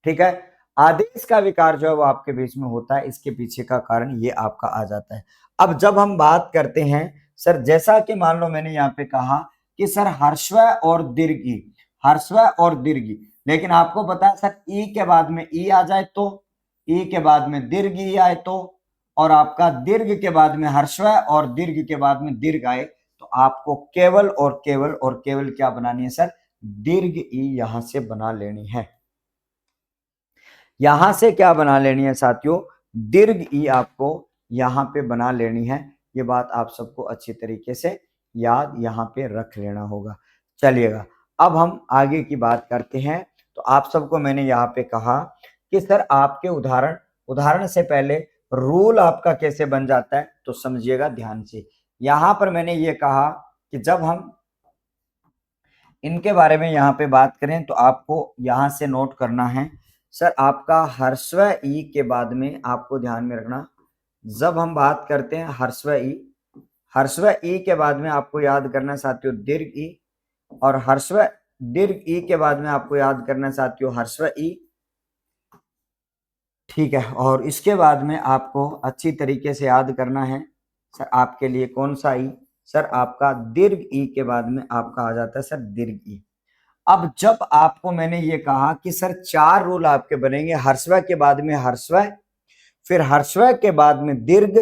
ठीक है, आदेश का विकार जो है वो आपके बीच में होता है, इसके पीछे का कारण ये आपका आ जाता है। अब जब हम बात करते हैं सर, जैसा कि मान लो मैंने यहाँ पे कहा कि सर हर्षव और दीर्घ ई, हर्षव और दीर्घ ई, लेकिन आपको पता है सर ई के बाद में ई आ जाए तो, ई के बाद में दीर्घ ई आए तो, और आपका दीर्घ के बाद में हर्षव और दीर्घ के बाद में दीर्घ आए, तो आपको केवल और केवल और केवल क्या बनानी है सर, दीर्घ ई यहां से बना लेनी है। यहां से क्या बना लेनी है साथियों, दीर्घ ई आपको यहां पे बना लेनी है। ये बात आप सबको अच्छी तरीके से याद यहां पे रख लेना होगा। चलिएगा अब हम आगे की बात करते हैं। तो आप सबको मैंने यहाँ पे कहा कि सर आपके उदाहरण से पहले रूल आपका कैसे बन जाता है, तो समझिएगा ध्यान से। यहां पर मैंने ये कहा कि जब हम इनके बारे में यहाँ पे बात करें तो आपको यहां से नोट करना है सर, आपका हर्षव ई के बाद में आपको ध्यान में रखना, जब हम बात करते हैं हर्षव ई के बाद में आपको याद करना साथियों दीर्घ ई, और हर्षव दीर्घ ई के बाद में आपको याद करना है साथियों ह्रस्व ई, ठीक है। और इसके बाद में आपको अच्छी तरीके से याद करना है सर आपके लिए कौन सा ई, सर आपका दीर्घ ई के बाद में आपका आ जाता है सर दीर्घ ई। अब जब आपको मैंने ये कहा कि सर 4 रूल आपके बनेंगे, ह्रस्व के बाद में ह्रस्व, फिर ह्रस्व के बाद में दीर्घ,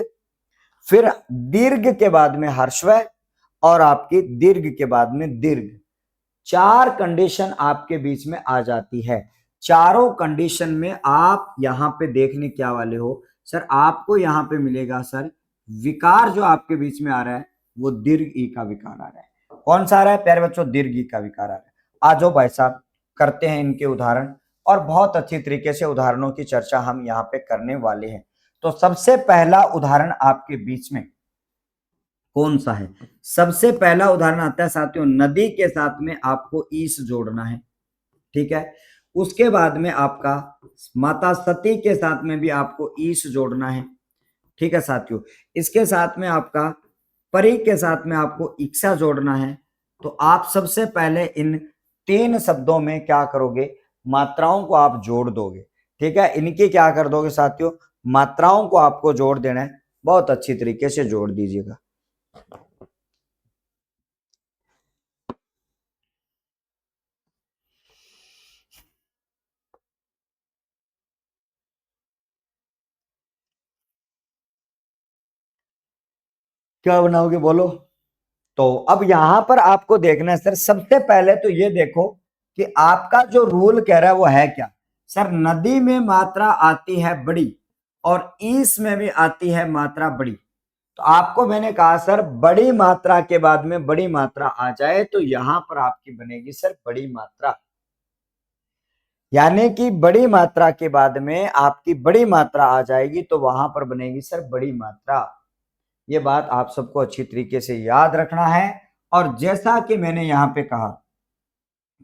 फिर दीर्घ के बाद में ह्रस्व, और आपकी दीर्घ के बाद में दीर्घ। 4 कंडीशन आपके बीच में आ जाती है। चारों कंडीशन में आप यहां पे देखने क्या वाले हो सर, आपको यहां पे मिलेगा सर विकार जो आपके बीच में आ रहा है वो दीर्घ ई का विकार आ रहा है। कौन सा आ रहा है प्यारे बच्चों, दीर्घ ई का विकार आ रहा है। आ जाओ भाई साहब करते हैं इनके उदाहरण, और बहुत अच्छी तरीके से उदाहरणों की चर्चा हम यहाँ पे करने वाले हैं। तो सबसे पहला उदाहरण आपके बीच में कौन सा है, सबसे पहला उदाहरण आता है साथियों, नदी के साथ में आपको ईस जोड़ना है, ठीक है। उसके बाद में आपका माता सती के साथ में भी आपको ईस जोड़ना है, ठीक है साथियों। इसके साथ में आपका परी के साथ में आपको इच्छा जोड़ना है। तो आप सबसे पहले इन 3 शब्दों में क्या करोगे, मात्राओं को आप जोड़ दोगे, ठीक है। इनकी क्या कर दोगे साथियों, मात्राओं को आपको जोड़ देना है, बहुत अच्छी तरीके से जोड़ दीजिएगा। क्या बनाओगे बोलो। तो अब यहां पर आपको देखना है सर, सबसे पहले तो ये देखो कि आपका जो रूल कह रहा है वो है क्या। सर नदी में मात्रा आती है बड़ी और ईस में भी आती है मात्रा बड़ी। तो आपको मैंने कहा सर बड़ी मात्रा के बाद में बड़ी मात्रा आ जाए तो यहां पर आपकी बनेगी सर बड़ी मात्रा, यानी कि बड़ी मात्रा के बाद में आपकी बड़ी मात्रा आ जाएगी तो वहां पर बनेगी सर बड़ी मात्रा। ये बात आप सबको अच्छी तरीके से याद रखना है। और जैसा कि मैंने यहां पे कहा,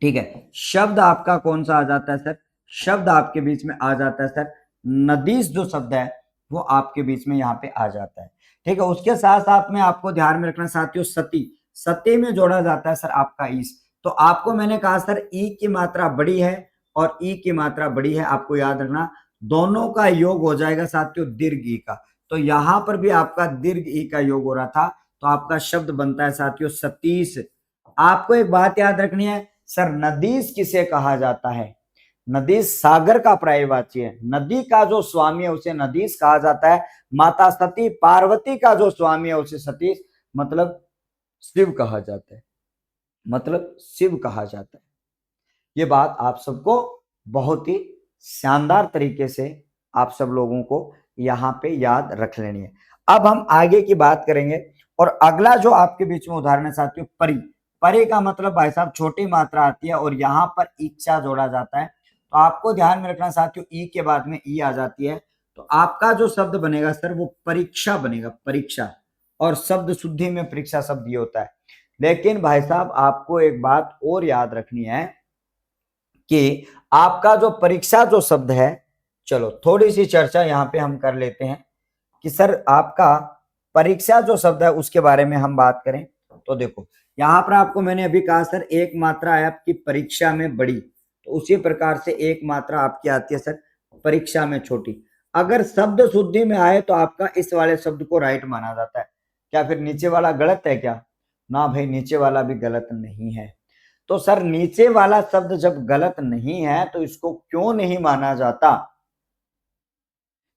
ठीक है, शब्द आपका कौन सा आ जाता है सर, शब्द आपके बीच में आ जाता है सर नदीस, जो शब्द है वो आपके बीच में यहाँ पे आ जाता है, ठीक है। उसके साथ साथ में आपको ध्यान में रखना साथियों सती, सती में जोड़ा जाता है सर आपका ईस। तो आपको मैंने कहा सर ई की मात्रा बड़ी है और ई की मात्रा बड़ी है, आपको याद रखना दोनों का योग हो जाएगा साथियों दीर्घ ई का। तो यहां पर भी आपका दीर्घ ई का योग हो रहा था, तो आपका शब्द बनता है साथियों सतीश। आपको एक बात याद रखनी है सर, नदीस किसे कहा जाता है, नदीस सागर का पर्यायवाची है। नदी का जो स्वामी है उसे नदीस कहा जाता है। माता सती पार्वती का जो स्वामी है उसे सतीश मतलब शिव कहा जाता है, मतलब शिव कहा जाता है। ये बात आप सबको बहुत ही शानदार तरीके से आप सब लोगों को यहाँ पे याद रख लेनी है। अब हम आगे की बात करेंगे, और अगला जो आपके बीच में उदाहरण है साथियों परी। परी का मतलब भाई साहब छोटी मात्रा आती है और यहाँ पर इच्छा जोड़ा जाता है। तो आपको ध्यान में रखना साथियों ई के बाद में ई आ जाती है, तो आपका जो शब्द बनेगा सर वो परीक्षा बनेगा, परीक्षा। और शब्द शुद्धि में परीक्षा शब्द ये होता है। लेकिन भाई साहब आपको एक बात और याद रखनी है कि आपका जो परीक्षा जो शब्द है, चलो थोड़ी सी चर्चा यहाँ पे हम कर लेते हैं कि सर आपका परीक्षा जो शब्द है उसके बारे में हम बात करें। तो देखो यहाँ पर आपको मैंने अभी कहा सर एक मात्रा है आपकी परीक्षा में बड़ी, तो उसी प्रकार से एक मात्रा आपकी आती है सर परीक्षा में छोटी। अगर शब्द शुद्धि में आए तो आपका इस वाले शब्द को राइट माना जाता है। क्या फिर नीचे वाला गलत है क्या, ना भाई नीचे वाला भी गलत नहीं है। तो सर नीचे वाला शब्द जब गलत नहीं है तो इसको क्यों नहीं माना जाता,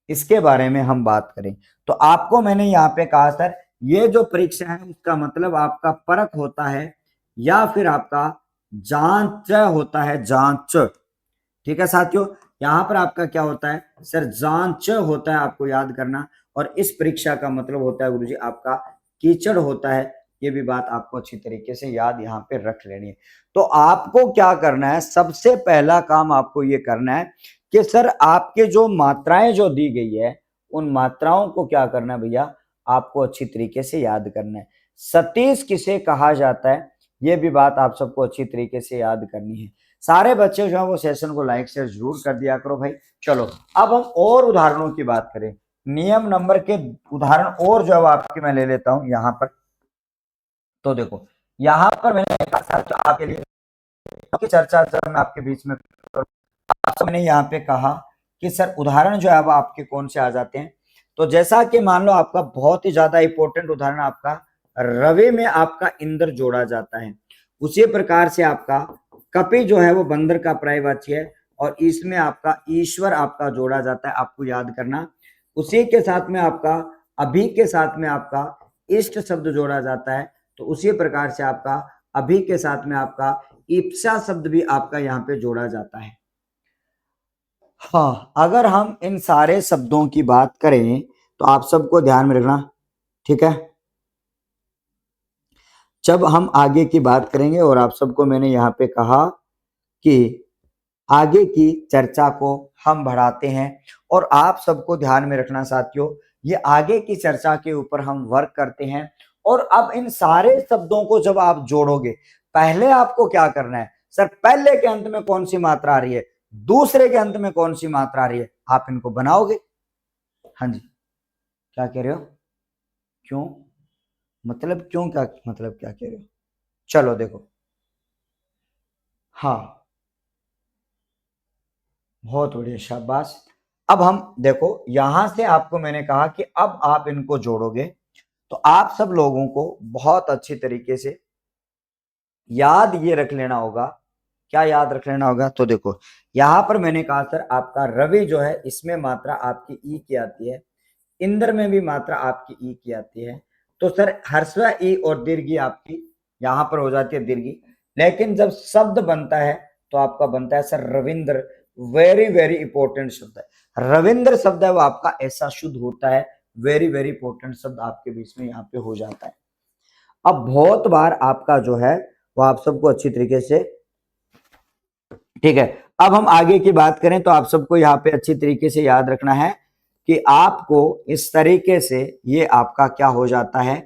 इसके बारे में हम बात करें। तो आपको मैंने यहाँ पे कहा सर ये जो परीक्षा है उसका मतलब आपका परख होता है या फिर आपका जांच होता है, जांच, ठीक है साथियों। यहाँ पर आपका क्या होता है सर जांच होता है, आपको याद करना। और इस परीक्षा का मतलब होता है गुरुजी आपका कीचड़ होता है। ये भी बात आपको अच्छी तरीके से याद यहाँ पे रख लेनी है। तो आपको क्या करना है, सबसे पहला काम आपको ये करना है कि सर आपके जो मात्राएं जो दी गई है उन मात्राओं को क्या करना है भैया, आपको अच्छी तरीके से याद करना है। सतीश किसे कहा जाता है ये भी बात आप सबको अच्छी तरीके से याद करनी है। सारे बच्चे जो है वो सेशन को लाइक शेयर जरूर कर दिया करो भाई। चलो अब हम और उदाहरणों की बात करें, नियम नंबर के उदाहरण और जो है आपके मैं ले लेता हूं यहाँ पर। तो देखो यहाँ पर मैंने आपके लिए की चर्चा जब मैं आपके बीच में करूं, मैंने यहाँ पे कहा कि सर उदाहरण जो है अब आपके कौन से आ जाते हैं। तो जैसा कि मान लो आपका बहुत ही ज्यादा इंपॉर्टेंट उदाहरण आपका रवि में आपका इंद्र जोड़ा जाता है, उसी प्रकार से आपका कपि जो है वो बंदर का पर्यायवाची है, और इसमें आपका ईश्वर आपका जोड़ा जाता है, आपको याद करना। उसी के साथ में आपका अभी के साथ में आपका इष्ट शब्द जोड़ा जाता है, तो उसी प्रकार से आपका अभी के साथ में आपका इप्सा शब्द भी आपका यहाँ पे जोड़ा जाता है। हाँ, अगर हम इन सारे शब्दों की बात करें तो आप सबको ध्यान में रखना, ठीक है। जब हम आगे की बात करेंगे, और आप सबको मैंने यहाँ पे कहा कि आगे की चर्चा को हम बढ़ाते हैं, और आप सबको ध्यान में रखना साथियों, ये आगे की चर्चा के ऊपर हम वर्क करते हैं। और अब इन सारे शब्दों को जब आप जोड़ोगे, पहले आपको क्या करना है सर, पहले के अंत में कौन सी मात्रा आ रही है, दूसरे के अंत में कौन सी मात्रा आ रही है, आप इनको बनाओगे। हाँ जी, क्या कह रहे हो, क्यों, मतलब क्यों, क्या मतलब क्या कह रहे हो, चलो देखो। हाँ, बहुत बढ़िया, शाबाश। अब हम देखो, यहां से आपको मैंने कहा कि अब आप इनको जोड़ोगे, तो आप सब लोगों को बहुत अच्छी तरीके से याद ये रख लेना होगा। क्या याद रख लेना होगा, तो देखो यहां पर मैंने कहा सर आपका रवि जो है इसमें मात्रा आपकी ई की आती है, इंद्र में भी मात्रा आपकी ई की आती है, तो सर ह्रस्व ई और दीर्घी आपकी यहां पर हो जाती है दीर्घी। लेकिन जब शब्द बनता है तो आपका बनता है sir Ravindra, very very important शब्द है रविंद्र शब्द है, वो आपका ऐसा शुद्ध होता है, वेरी वेरी इंपॉर्टेंट शब्द आपके बीच में यहाँ पे हो जाता है। अब बहुत बार आपका जो है वो आप सबको अच्छी तरीके से, ठीक है। अब हम आगे की बात करें तो आप सबको यहाँ पे अच्छी तरीके से याद रखना है कि आपको इस तरीके से ये आपका क्या हो जाता है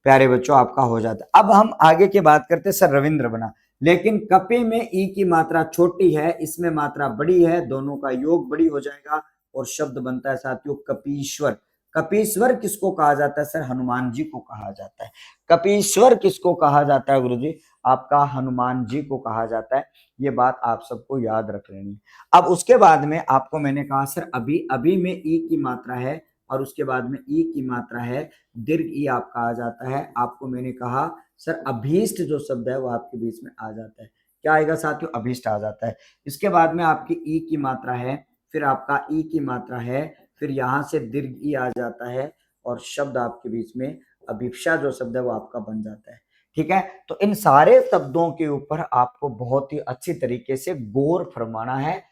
प्यारे बच्चों, आपका हो जाता है। अब हम आगे की बात करते हैं, सर रविंद्र बना, लेकिन कपि में ई की मात्रा छोटी है, इसमें मात्रा बड़ी है, दोनों का योग बड़ी हो जाएगा और शब्द बनता है साथियों कपीश्वर। कपीश्वर किसको कहा जाता है सर, हनुमान जी को कहा जाता है। कपीश्वर किसको कहा जाता है गुरुजी, आपका हनुमान जी को कहा जाता है। ये बात आप सबको याद रख लेनी है। अब उसके बाद में आपको मैंने कहा सर अभी, अभी में ई की मात्रा है और उसके बाद में ई की मात्रा है, दीर्घ ई आपका आ जाता है। आपको मैंने कहा सर अभीष्ट जो शब्द है वो आपके बीच में आ जाता है। क्या आएगा साथियों, अभीष्ट आ जाता है। इसके बाद में आपकी ई की मात्रा है, फिर आपका ई की मात्रा है, फिर यहां से दीर्घ ई आ जाता है, और शब्द आपके बीच में अभिप्सा जो शब्द है वो आपका बन जाता है, ठीक है। तो इन सारे शब्दों के ऊपर आपको बहुत ही अच्छी तरीके से गौर फरमाना है।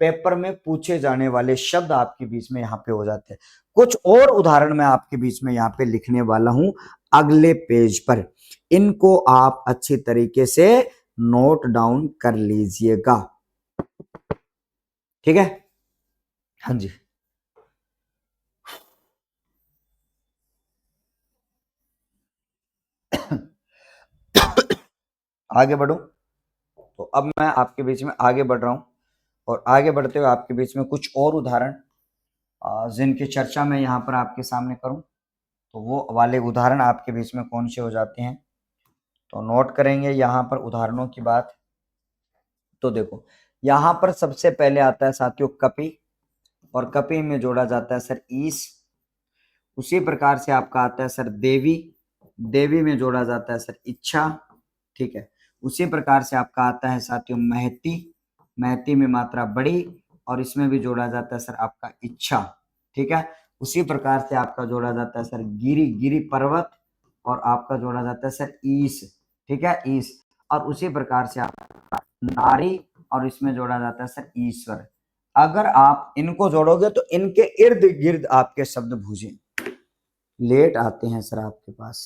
पेपर में पूछे जाने वाले शब्द आपके बीच में यहाँ पे हो जाते हैं। कुछ और उदाहरण मैं आपके बीच में यहाँ पे लिखने वाला हूं अगले पेज पर, इनको आप अच्छी तरीके से नोट डाउन कर लीजिएगा, ठीक है। हाँ जी, आगे बढ़ो। तो अब मैं आपके बीच में आगे बढ़ रहा हूं, और आगे बढ़ते हुए आपके बीच में कुछ और उदाहरण जिनकी चर्चा मैं यहाँ पर आपके सामने करूं, तो वो वाले उदाहरण आपके बीच में कौन से हो जाते हैं, तो नोट करेंगे यहाँ पर उदाहरणों की बात। तो देखो यहाँ पर सबसे पहले आता है साथियों कपि, और कपि में जोड़ा जाता है सर ईश। उसी प्रकार से आपका आता है सर देवी, देवी में जोड़ा जाता है सर इच्छा, ठीक है। उसी प्रकार से आपका आता है साथियों महती, महती में मात्रा बड़ी, और इसमें भी जोड़ा जाता है सर आपका इच्छा, ठीक है। उसी प्रकार से आपका जोड़ा जाता है सर गिरी, गिरी पर्वत, और आपका जोड़ा जाता है सर ईश, ठीक है, ईश। और उसी प्रकार से आपका नारी, और इसमें जोड़ा जाता है सर ईश्वर। अगर आप इनको जोड़ोगे तो इनके इर्द गिर्द आपके शब्द भूजे लेट आते हैं सर आपके पास।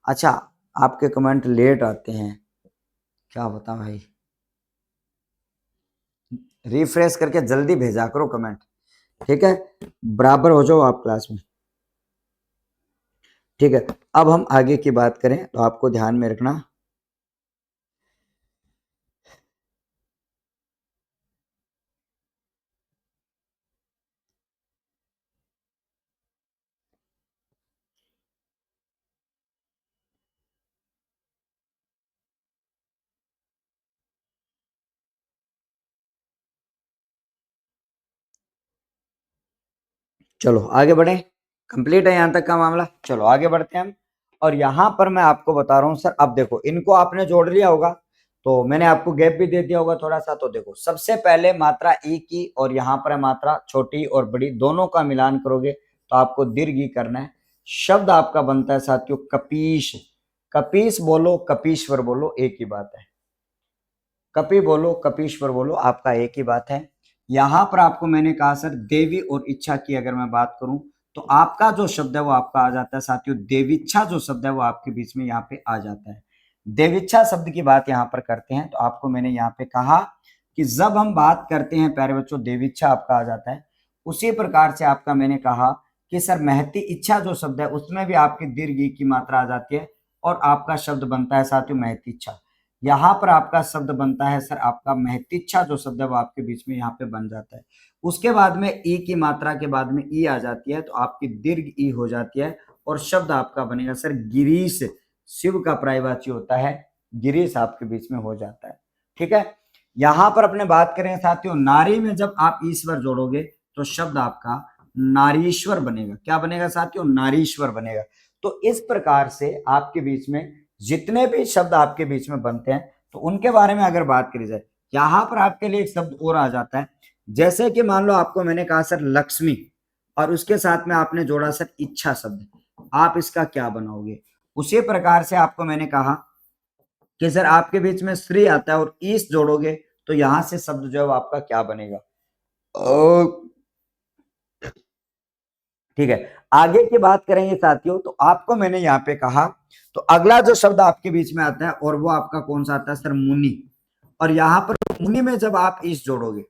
अच्छा, आपके कमेंट लेट आते हैं, क्या बता भाई, रिफ्रेश करके जल्दी भेजा करो कमेंट, ठीक है, बराबर हो जाओ आप क्लास में, ठीक है। अब हम आगे की बात करें तो आपको ध्यान में रखना, चलो आगे बढ़े, कंप्लीट है यहाँ तक का मामला। चलो आगे बढ़ते हैं हम। और यहाँ पर मैं आपको बता रहा हूँ सर, अब देखो इनको आपने जोड़ लिया होगा, तो मैंने आपको गैप भी दे दिया होगा थोड़ा सा। तो देखो सबसे पहले मात्रा ई की और यहाँ पर है मात्रा छोटी और बड़ी, दोनों का मिलान करोगे तो आपको दीर्घ ई करना है। शब्द आपका बनता है साथियों कपीश। कपीश बोलो कपीश्वर बोलो एक ही बात है। कपि बोलो कपीश्वर बोलो आपका एक ही बात है। यहां पर आपको मैंने कहा सर देवी और इच्छा की अगर मैं बात करूं तो आपका जो शब्द है वो आपका आ जाता है साथियों देवीच्छा। जो शब्द है वो आपके बीच में यहाँ पे आ जाता है। देवीच्छा शब्द की बात यहाँ पर करते हैं तो आपको मैंने यहाँ पे कहा कि जब हम बात करते हैं प्यारे बच्चों देवीच्छा आपका आ जाता है। उसी प्रकार से आपका मैंने कहा कि सर महती इच्छा जो शब्द है उसमें भी आपकी दीर्घ ई की मात्रा आ जाती है और आपका शब्द बनता है साथियों महती इच्छा। यहाँ पर आपका शब्द बनता है सर आपका महतीच्छा। जो शब्द है वो आपके बीच में यहाँ पे बन जाता है। उसके बाद में ई की मात्रा के बाद में ई आ जाती है तो आपकी दीर्घ ई हो जाती है और शब्द आपका बनेगा सर गिरीश। शिव का पर्यायवाची होता है गिरीश, आपके बीच में हो जाता है। ठीक है, यहाँ पर अपने बात करें साथियों नारी में जब आप ईश्वर जोड़ोगे तो शब्द आपका नारीश्वर बनेगा। क्या बनेगा साथियों? नारीश्वर बनेगा। तो इस प्रकार से आपके बीच में जितने भी शब्द आपके बीच में बनते हैं तो उनके बारे में अगर बात करी जाए, यहां पर आपके लिए एक शब्द और आ जाता है। जैसे कि मान लो आपको मैंने कहा सर लक्ष्मी और उसके साथ में आपने जोड़ा सर इच्छा शब्द, आप इसका क्या बनाओगे? उसी प्रकार से आपको मैंने कहा कि सर आपके बीच में श्री आता है और ईश जोड़ोगे तो यहां से शब्द जो है वो आपका क्या बनेगा? ठीक है, आगे की बात करेंगे साथियों तो आपको मैंने यहाँ पे कहा तो अगला जो शब्द आपके बीच में आता है और वो आपका कौन सा आता है सर? मुनि। और यहाँ पर मुनि में जब आप ईश जोड़ोगे,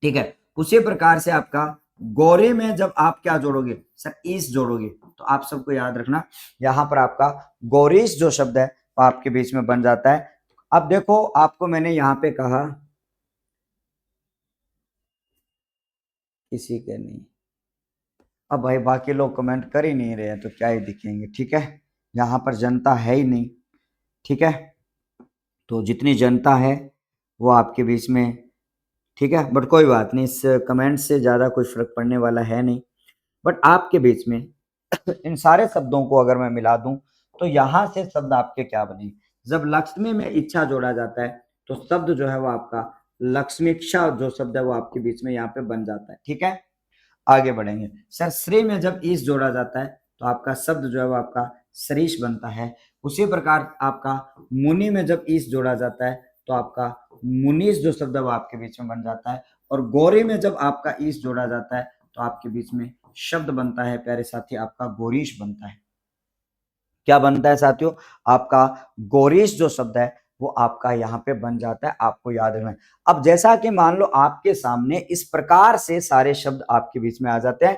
ठीक है, उसी प्रकार से आपका गौरी में जब आप क्या जोड़ोगे सर? ईश जोड़ोगे। तो आप सबको याद रखना यहाँ पर आपका गौरीश जो शब्द है वो आपके बीच में बन जाता है। अब देखो आपको मैंने यहाँ पे कहा किसी के नहीं, अब भाई बाकी लोग कमेंट कर ही नहीं रहे हैं तो क्या ही दिखेंगे। ठीक है, यहाँ पर जनता है ही नहीं। ठीक है, तो जितनी जनता है वो आपके बीच में, ठीक है, बट कोई बात नहीं, इस कमेंट से ज़्यादा कुछ फर्क पड़ने वाला है नहीं। बट आपके बीच में इन सारे शब्दों को अगर मैं मिला दूं तो यहाँ से शब्द आपके क्या बने? जब लक्ष्मी में इच्छा जोड़ा जाता है तो शब्द जो है वो आपका लक्ष्मीक्षा जो शब्द है वो आपके बीच में यहाँ पे बन जाता है। ठीक है, आगे बढ़ेंगे सर। श्री में जब ईश जोड़ा जाता है तो आपका शब्द जो है वो आपका श्रीश बनता है। उसी प्रकार आपका मुनि में जब ईश जोड़ा जाता है तो आपका मुनीश जो शब्द है वो आपके बीच में बन जाता है। और गौरी में जब आपका ईश जोड़ा जाता है तो आपके बीच में शब्द बनता है प्यारे साथी आपका गौरीश बनता है। क्या बनता है साथियों? आपका गौरीश जो शब्द है वो आपका यहाँ पे बन जाता है, आपको याद रखना है। अब जैसा कि मान लो आपके सामने इस प्रकार से सारे शब्द आपके बीच में आ जाते हैं,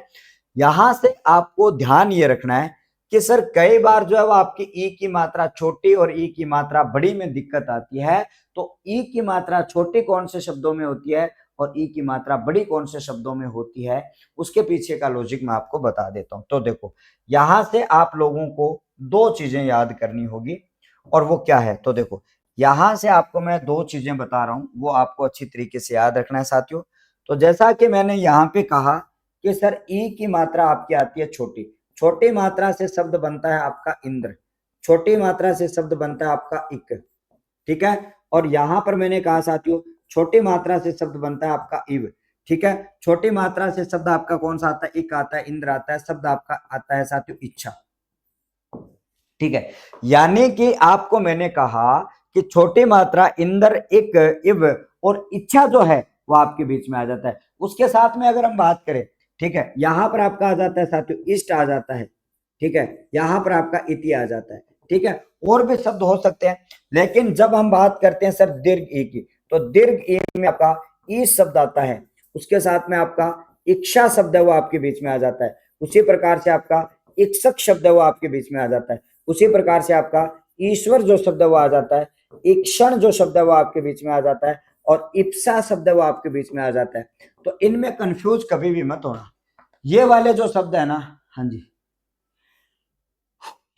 यहां से आपको ध्यान ये रखना है कि सर कई बार जो है वो आपकी ई की मात्रा छोटी और ई की मात्रा बड़ी में दिक्कत आती है। तो ई की मात्रा छोटी कौन से शब्दों में होती है और ई की मात्रा बड़ी कौन से शब्दों में होती है, उसके पीछे का लॉजिक मैं आपको बता देता हूं। तो देखो यहां से आप लोगों को दो चीजें याद करनी होगी और वो क्या है? तो देखो यहां से आपको मैं दो चीजें बता रहा हूं, वो आपको अच्छी तरीके से याद रखना है साथियों। तो जैसा कि मैंने यहाँ पे कहा कि सर ई की मात्रा आपकी आती है छोटी, छोटी मात्रा से शब्द बनता है आपका इंद्र, छोटी मात्रा से शब्द बनता है आपका इक। ठीक है, और यहां पर मैंने कहा साथियों छोटी मात्रा से शब्द बनता है आपका इव। ठीक है, छोटी मात्रा से शब्द आपका कौन सा आता है? इक आता है, इंद्र आता है, शब्द आपका आता है साथियों इच्छा। ठीक है, यानी कि आपको मैंने कहा कि छोटी मात्रा इंद्र इक इव और इच्छा जो है वो आपके बीच में आ जाता है। उसके साथ में अगर हम बात करें, ठीक है, यहां पर आपका आ जाता है साथियों इष्ट आ जाता है। ठीक है, यहां पर आपका इति आ जाता है। ठीक है, और भी शब्द हो सकते हैं, लेकिन जब हम बात करते हैं सर दीर्घ ई की तो दीर्घ ई में आपका ई शब्द आता है, उसके साथ में आपका इच्छा शब्द है वो आपके बीच में आ जाता है। उसी प्रकार से आपका इक्षक शब्द है वो आपके बीच में आ जाता है। उसी प्रकार से आपका ईश्वर जो शब्द है वो आ जाता है। ईक्षण जो शब्द है वो आपके बीच में आ जाता है और इप्सा शब्द है वो आपके बीच में आ जाता है। तो इनमें कंफ्यूज कभी भी मत होना। ये वाले जो शब्द है ना, हाँ जी,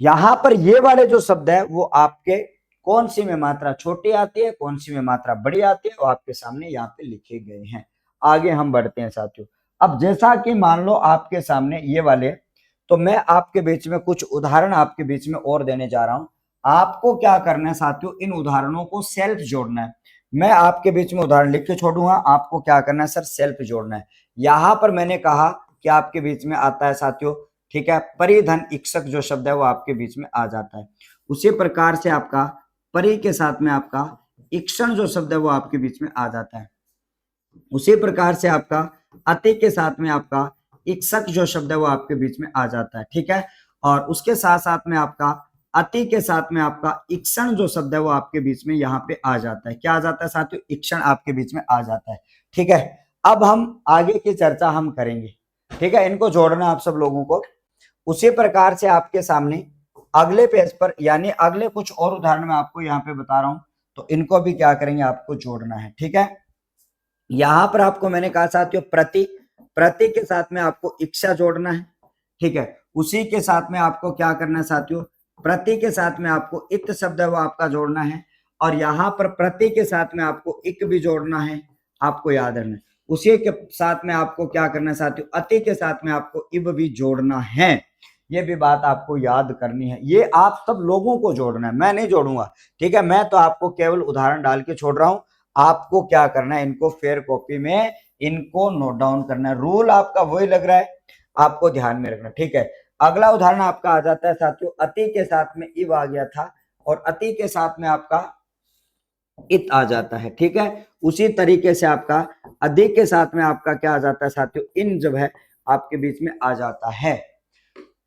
यहां पर ये वाले जो शब्द है वो आपके कौन सी में मात्रा छोटी आती है, कौन सी में मात्रा बड़ी आती है, वो आपके सामने यहाँ पे लिखे गए हैं। आगे हम बढ़ते हैं साथियों। अब जैसा कि मान लो आपके सामने ये वाले, तो मैं आपके बीच में कुछ उदाहरण आपके बीच में और देने जा रहा हूं। आपको क्या करना है साथियों, इन उदाहरणों को सेल्फ जोड़ना है। मैं आपके बीच में उदाहरण लिख के छोड़ूंगा, आपको क्या करना है सर, सेल्फ जोड़ना है। यहां पर मैंने कहा कि आपके बीच में आता है साथियों, ठीक है, परिधन इक्षक जो शब्द है वो आपके बीच में आ जाता है। उसी प्रकार से आपका परि के साथ में आपका इक्षण जो शब्द है वो आपके बीच में आ जाता है। उसी प्रकार से आपका अति के साथ में आपका इक्षक जो शब्द है वो आपके बीच में आ जाता है, ठीक है। और उसके साथ साथ में आपका अति के साथ में आपका इक्षण जो शब्द है वो आपके बीच में यहाँ पे आ जाता है। क्या आ जाता है साथियों, इक्षण आपके बीच में आ जाता है, ठीक है। अब हम आगे की चर्चा हम करेंगे, ठीक है, इनको जोड़ना आप सब लोगों को। उसी प्रकार से आपके सामने अगले पेज पर, यानी अगले कुछ और उदाहरण मैं आपको यहाँ पे बता रहा हूं, तो इनको भी क्या करेंगे, आपको जोड़ना है, ठीक है। यहां पर आपको मैंने कहा साथियों प्रति, प्रति के साथ में आपको इच्छा जोड़ना है, ठीक है। उसी के साथ में आपको क्या करना है साथियों, प्रति के साथ में आपको इत शब्द है वो आपका जोड़ना है। और यहां पर प्रति के साथ में आपको इक भी जोड़ना है, आपको याद रखना है। उसी के साथ में आपको क्या करना है साथियों, अति के साथ में आपको इब भी जोड़ना है। ये भी बात आपको याद करनी है, ये आप सब लोगों को जोड़ना है, मैं नहीं जोड़ूंगा, ठीक है। मैं तो आपको केवल उदाहरण डाल के छोड़ रहा हूं, आपको क्या करना है, इनको फेयर कॉपी में इनको नोट डाउन करना है। रूल आपका वही लग रहा है, आपको ध्यान में रखना, ठीक है। अगला उदाहरण आपका आ जाता है साथियों, अति के साथ में इव आ गया था और अति के साथ में आपका इत आ जाता है, ठीक है। उसी तरीके से आपका अधिक के साथ में आपका क्या आ जाता है साथियों, इन जब है आपके बीच में आ जाता है।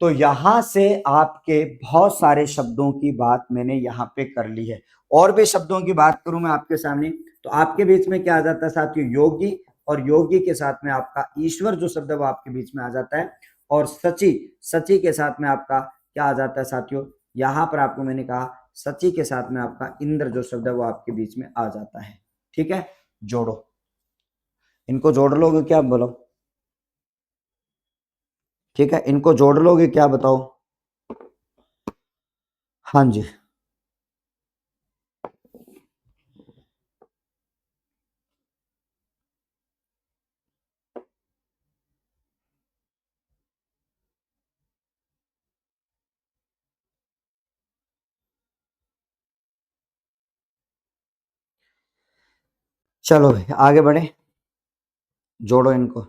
तो यहां से आपके बहुत सारे शब्दों की बात मैंने यहाँ पे कर ली है। और भी शब्दों की बात करूं मैं आपके सामने, तो आपके बीच में क्या आ जाता है साथियों, योगी, और योगी के साथ में आपका ईश्वर जो शब्द है वो आपके बीच में आ जाता है। और सची, सची के साथ में आपका क्या आ जाता है साथियों, यहां पर आपको मैंने कहा सची के साथ में आपका इंद्र जो शब्द है वो आपके बीच में आ जाता है, ठीक है। जोड़ो, इनको जोड़ लोगे क्या, बोलो, ठीक है, इनको जोड़ लोगे क्या, बताओ। हाँ जी, चलो भाई आगे बढ़े, जोड़ो इनको।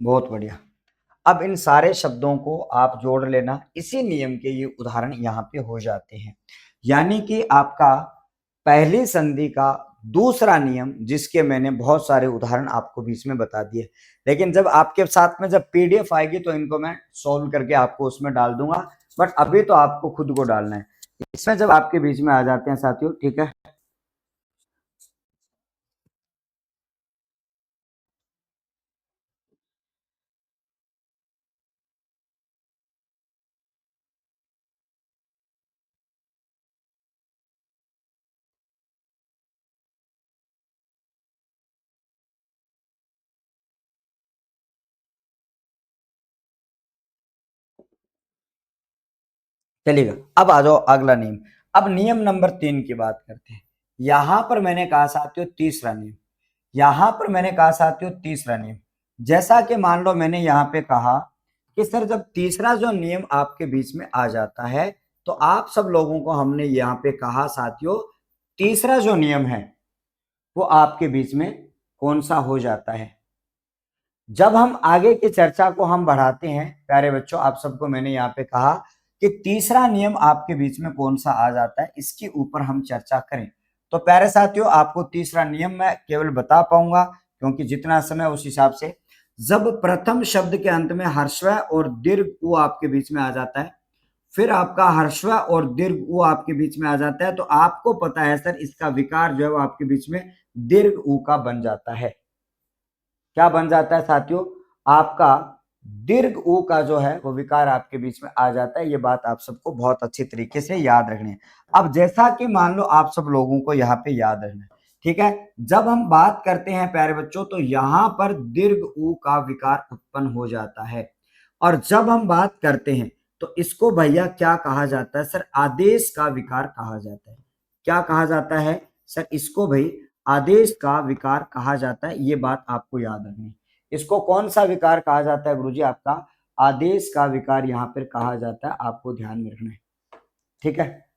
बहुत बढ़िया। अब इन सारे शब्दों को आप जोड़ लेना, इसी नियम के ये उदाहरण यहाँ पे हो जाते हैं। यानी कि आपका पहली संधि का दूसरा नियम, जिसके मैंने बहुत सारे उदाहरण आपको बीच में बता दिए, लेकिन जब आपके साथ में जब पीडीएफ आएगी तो इनको मैं सॉल्व करके आपको उसमें डाल दूंगा, बट अभी तो आपको खुद को डालना है। इसमें जब आपके बीच में आ जाते हैं साथियों, ठीक है, चलिएगा। अब आ जाओ अगला नियम। अब नियम नंबर 3 की बात करते हैं। यहां पर मैंने कहा साथियों तीसरा नियम, यहां पर मैंने कहा साथियों तीसरा नियम, जैसा कि मान लो मैंने यहां पे कहा कि सर जब तीसरा जो नियम आपके बीच में आ जाता है, तो आप सब लोगों को हमने यहां पे कहा साथियों तीसरा जो नियम है वो आपके बीच में कौन सा हो जाता है। जब हम आगे की चर्चा को हम बढ़ाते हैं प्यारे बच्चों, आप सबको मैंने यहाँ पे कहा कि तीसरा नियम आपके बीच में कौन सा आ जाता है, इसके ऊपर हम चर्चा करें। तो प्यारे साथियों, आपको तीसरा नियम मैं केवल बता पाऊंगा क्योंकि जितना समय उस हिसाब से, जब प्रथम शब्द के अंत में हर्स्व और दीर्घ उ आपके बीच में आ जाता है, फिर आपका हर्स्व और दीर्घ उ आपके बीच में आ जाता है, तो आपको पता है सर इसका विकार जो है वो आपके बीच में दीर्घ उ का बन जाता है। क्या बन जाता है साथियों, आपका दीर्घ ऊ का जो है वो विकार आपके बीच में आ जाता है। ये बात आप सबको बहुत अच्छी तरीके से याद रखनी है। अब जैसा कि मान लो आप सब लोगों को यहाँ पे याद रखना है, ठीक है, जब हम बात करते हैं प्यारे बच्चों तो यहाँ पर दीर्घ ऊ का विकार उत्पन्न हो जाता है। और जब हम बात करते हैं तो इसको भैया क्या कहा जाता है सर? आदेश का विकार कहा जाता है। क्या कहा जाता है सर? इसको भाई आदेश का विकार कहा जाता है। ये बात आपको याद रखनी है। इसको कौन सा विकार कहा जाता है गुरुजी? आपका आदेश का विकार यहाँ पर कहा जाता है, आपको ध्यान में रखना है। ठीक है,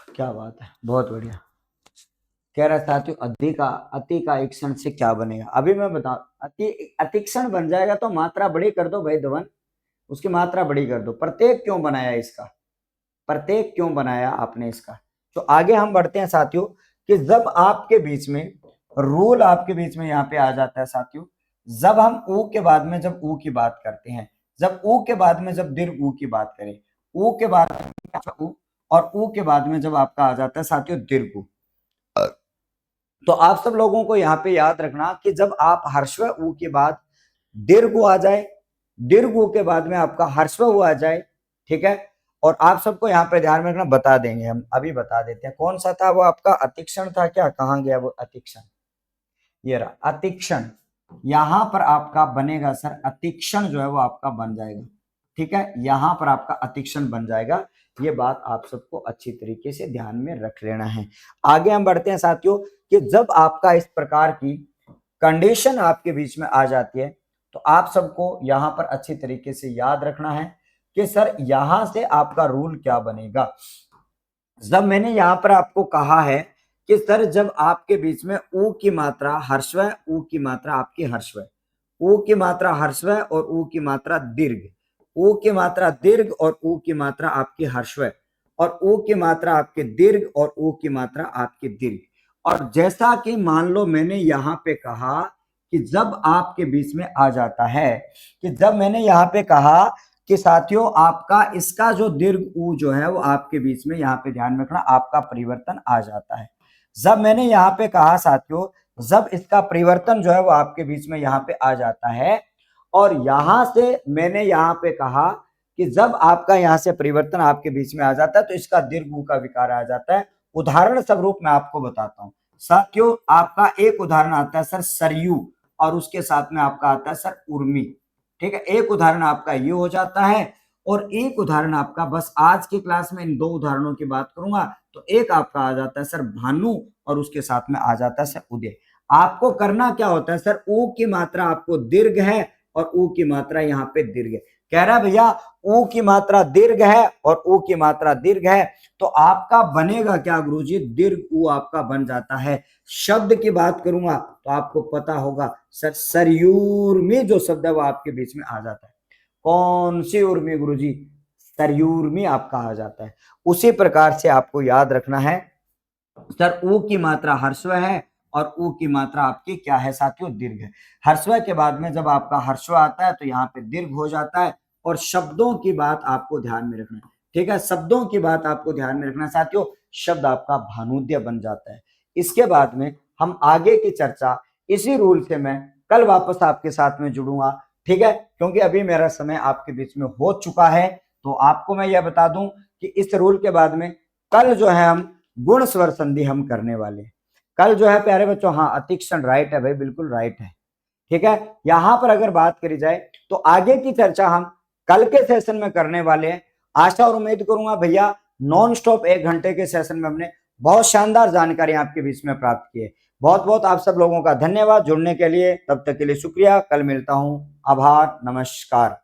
क्या बात है, बहुत बढ़िया। कह रहा साथियों अति का एक क्षण से क्या बनेगा? अभी मैं बता, अतिक्षण बन जाएगा तो मात्रा बड़ी कर दो भाई धवन, उसकी मात्रा बड़ी कर दो। प्रत्येक क्यों बनाया इसका? प्रत्येक क्यों बनाया आपने इसका? तो आगे हम बढ़ते हैं साथियों कि जब आपके बीच में रूल आपके बीच में यहाँ पे आ जाता है साथियों, जब हम ऊ के बाद में जब ऊ की बात करते हैं, जब ऊ के बाद में जब दीर्घ ऊ की बात करें, ऊ के बाद में ऊ, और ऊ के बाद में जब आपका आ जाता है साथियों दीर्घ ऊ, तो आप सब लोगों को यहाँ पे याद रखना कि जब आप हर्षव ऊ के बाद दीर्घ ऊ आ जाए, दीर्घ ऊ के बाद में आपका हर्षव ऊ आ जाए, ठीक है, और आप सबको यहाँ पे ध्यान में रखना, बता देंगे हम, अभी बता देते हैं कौन सा था वो आपका अतिक्षण था क्या? कहाँ गया वो अतिक्षण? ये रहा अतिक्षण। यहां पर आपका बनेगा सर अतिक्षण, जो है वो आपका बन जाएगा। ठीक है, यहां पर आपका अतिक्षण बन जाएगा। ये बात आप सबको अच्छी तरीके से ध्यान में रख लेना है। आगे हम बढ़ते हैं साथियों कि जब आपका इस प्रकार की कंडीशन आपके बीच में आ जाती है तो आप सबको यहां पर अच्छी तरीके से याद रखना है कि सर यहां से आपका रूल क्या बनेगा। जब मैंने यहां पर आपको कहा है कि सर जब आपके बीच में ऊ की मात्रा हर्षव, ऊ की मात्रा आपकी हर्षव, ऊ की मात्रा हर्षव और ऊ की मात्रा दीर्घ, ऊ की मात्रा दीर्घ और ऊ की मात्रा आपकी हर्षव, और ऊ की मात्रा आपके दीर्घ और ऊ की मात्रा आपकी दीर्घ। और जैसा कि मान लो मैंने यहाँ पे कहा कि जब आपके बीच में आ जाता है, कि जब मैंने यहाँ पे कहा कि साथियों आपका इसका जो दीर्घ ऊ जो है वो आपके बीच में, यहाँ पे ध्यान रखना, आपका परिवर्तन आ जाता है। जब मैंने यहाँ पे कहा साथियों, जब इसका परिवर्तन जो है वो आपके बीच में यहाँ पे आ जाता है, और यहां से मैंने यहाँ पे कहा कि जब आपका यहाँ से परिवर्तन आपके बीच में आ जाता है तो इसका दीर्घ ऊ का विकार आ जाता है। उदाहरण स्वरूप मैं आपको बताता हूँ साथियों, आपका एक उदाहरण आता है सर सरयू, और उसके साथ में आपका आता है सर उर्मी। ठीक है, एक उदाहरण आपका ये हो जाता है, और एक उदाहरण आपका, बस आज की क्लास में इन दो उदाहरणों की बात करूंगा, तो एक आपका आ जाता है सर भानु, और उसके साथ में आ जाता है सर उदय। आपको करना क्या होता है सर, ऊ की मात्रा आपको दीर्घ है और ऊ की मात्रा यहाँ पे दीर्घ है। कह रहा है भैया ऊ की मात्रा दीर्घ है और ऊ की मात्रा दीर्घ है, तो आपका बनेगा क्या गुरुजी? दीर्घ ऊ आपका बन जाता है। शब्द की बात करूंगा तो आपको पता होगा सर सरयूर्मी जो शब्द है वो आपके बीच में आ जाता है। कौन सी उर्मी गुरुजी? सरयूर्मी आपका आ जाता है। उसी प्रकार से आपको याद रखना है सर ऊ की मात्रा हर्षव है और ऊ की मात्रा आपकी क्या है साथियों? दीर्घ है। हर्षव के बाद में जब आपका हर्षव आता है तो यहाँ पे दीर्घ हो जाता है। और शब्दों की बात आपको ध्यान में रखना है, ठीक है, शब्दों की बात आपको ध्यान में रखना साथियों, शब्द आपका भानुद्य बन जाता है। इसके बाद में हम आगे की चर्चा इसी रूल से मैं कल वापस आपके साथ में जुड़ूंगा, ठीक है, क्योंकि अभी मेरा समय आपके बीच में हो चुका है। तो आपको मैं यह बता दूं कि इस रूल के बाद में कल जो है हम गुण स्वर संधि हम करने वाले हैं। कल जो है प्यारे बच्चों, हाँ अतिक्षण राइट है भाई, बिल्कुल राइट है। ठीक है, यहां पर अगर बात करी जाए तो आगे की चर्चा हम कल के सेशन में करने वाले हैं। आशा और उम्मीद करूंगा भैया नॉन स्टॉप 1 घंटे के सेशन में हमने बहुत शानदार जानकारी आपके बीच में प्राप्त की है। बहुत बहुत आप सब लोगों का धन्यवाद जुड़ने के लिए। तब तक के लिए शुक्रिया, कल मिलता हूं, आभार, नमस्कार।